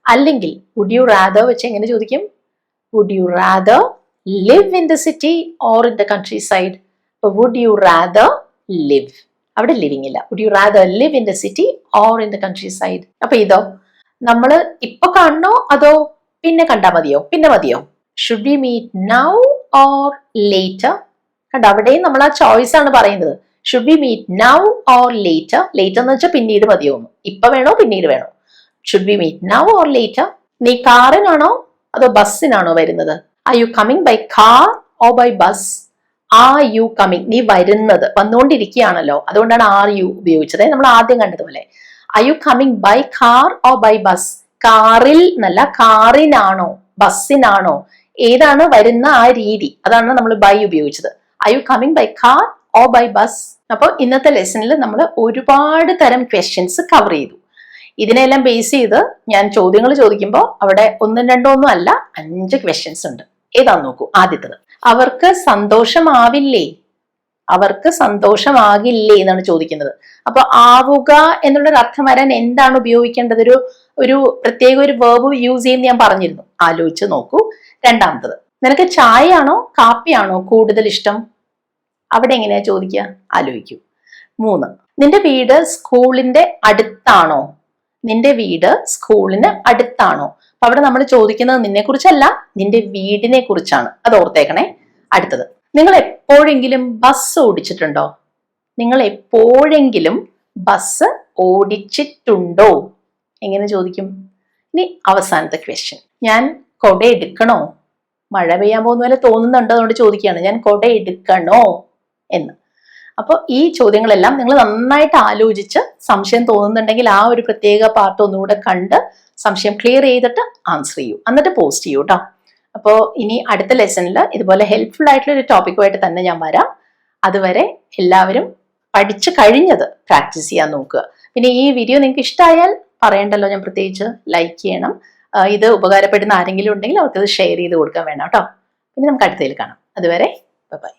അല്ലെങ്കിൽ would you rather വെച്ച് എങ്ങനെ ചോദിക്കും? Would you rather live in the city or in the countryside? So would you rather live, അവിടെ ലിവിങ് ഇല്ല. Would you rather live in the city or in the countryside? അപ്പൊ ഇതോ നമ്മൾ ഇപ്പൊ കാണണോ അതോ പിന്നെ കണ്ടാ മതിയോ? പിന്നെ മതിയോ? Should we meet now or later? കണ്ടോ, അവിടെയും നമ്മൾ ആ ചോയ്സ് ആണ് പറയുന്നത്. Should we meet now or later? Later എന്ന് വെച്ചാൽ പിന്നീട് മതിയോ, ഇപ്പൊ വേണോ പിന്നീട് വേണോ? Should we meet now or later? നീ കാറിനാണോ അതോ ബസ്സിനാണോ വരുന്നത്? Are you coming by car or by bus? Are you coming, നീ വരുന്നത്, വന്നുകൊണ്ടിരിക്കുകയാണല്ലോ, അതുകൊണ്ടാണ് ആർ യു ഉപയോഗിച്ചത്, നമ്മൾ ആദ്യം കണ്ടതുപോലെ. Are you coming by car or by bus? കാറിൽ എന്നല്ല, കാറിനാണോ ബസ്സിനാണോ, ഏതാണ് വരുന്ന ആ രീതി, അതാണ് നമ്മൾ ബൈ ഉപയോഗിച്ചത്. Are you coming by car or by bus? അപ്പോൾ ഇന്നത്തെ ലെസണിൽ നമ്മൾ ഒരുപാട് തരം ക്വസ്റ്റ്യൻസ് കവർ ചെയ്തു. ഇതിനെല്ലാം ബേസ് ചെയ്ത് ഞാൻ ചോദ്യങ്ങൾ ചോദിക്കുമ്പോൾ അവിടെ ഒന്നും രണ്ടോ ഒന്നും അല്ല, 5 ക്വസ്റ്റ്യൻസ് ഉണ്ട്. ഏതാന്ന് നോക്കൂ. ആദ്യത്തത്, അവർക്ക് സന്തോഷമാവില്ലേ? അവർക്ക് സന്തോഷമാകില്ലേ എന്നാണ് ചോദിക്കുന്നത്. അപ്പൊ ആവുക എന്നുള്ളൊരു അർത്ഥം വരാൻ എന്താണ് ഉപയോഗിക്കേണ്ടത്? ഒരു പ്രത്യേക ഒരു വേർബ് യൂസ് ചെയ്യുന്ന ഞാൻ പറഞ്ഞിരുന്നു, ആലോചിച്ച് നോക്കൂ. രണ്ടാമത്തത്, നിനക്ക് ചായയാണോ കാപ്പിയാണോ കൂടുതൽ ഇഷ്ടം? അവിടെ എങ്ങനെയാ ചോദിക്കുക? ആലോചിക്കൂ. 3, നിന്റെ വീട് സ്കൂളിന്റെ അടുത്താണോ? നിന്റെ വീട് സ്കൂളിന് അടുത്താണോ? അപ്പൊ അവിടെ നമ്മൾ ചോദിക്കുന്നത് നിന്നെ കുറിച്ചല്ല, നിന്റെ വീടിനെ കുറിച്ചാണ്. അത് ഓർത്തേക്കണേ. അടുത്തത്, നിങ്ങൾ എപ്പോഴെങ്കിലും ബസ് ഓടിച്ചിട്ടുണ്ടോ? നിങ്ങൾ എപ്പോഴെങ്കിലും ബസ് ഓടിച്ചിട്ടുണ്ടോ? എങ്ങനെ ചോദിക്കും? ഇനി അവസാനത്തെ ക്വസ്റ്റ്യൻ, ഞാൻ കൊട എടുക്കണോ? മഴ പെയ്യാൻ പോകുന്ന പോലെ തോന്നുന്നുണ്ടോ, അതുകൊണ്ട് ചോദിക്കുകയാണ്, ഞാൻ കൊട എടുക്കണോ എന്ന്. അപ്പോൾ ഈ ചോദ്യങ്ങളെല്ലാം നിങ്ങൾ നന്നായിട്ട് ആലോചിച്ച് സംശയം തോന്നുന്നുണ്ടെങ്കിൽ ആ ഒരു പ്രത്യേക പാർട്ട് ഒന്നുകൂടെ കണ്ട് സംശയം ക്ലിയർ ചെയ്തിട്ട് ആൻസർ ചെയ്യൂ, എന്നിട്ട് പോസ്റ്റ് ചെയ്യൂ കേട്ടോ. അപ്പോൾ ഇനി അടുത്ത ലെസണിൽ ഇതുപോലെ ഹെൽപ്ഫുൾ ആയിട്ടുള്ള ഒരു ടോപ്പിക്കുമായിട്ട് തന്നെ ഞാൻ വരാം. അതുവരെ എല്ലാവരും പഠിച്ചു കഴിഞ്ഞത് പ്രാക്ടീസ് ചെയ്യാൻ നോക്കുക. പിന്നെ ഈ വീഡിയോ നിങ്ങൾക്ക് ഇഷ്ടമായാൽ പറയണ്ടല്ലോ, ഞാൻ പ്രത്യേകിച്ച് ലൈക്ക് ചെയ്യണം. ഇത് ഉപകാരപ്പെടുന്ന ആരെങ്കിലും ഉണ്ടെങ്കിൽ അവർക്കത് ഷെയർ ചെയ്ത് കൊടുക്കാൻ വേണം കേട്ടോ. പിന്നെ നമുക്ക് അടുത്തതിൽ കാണാം. അതുവരെ ബൈ.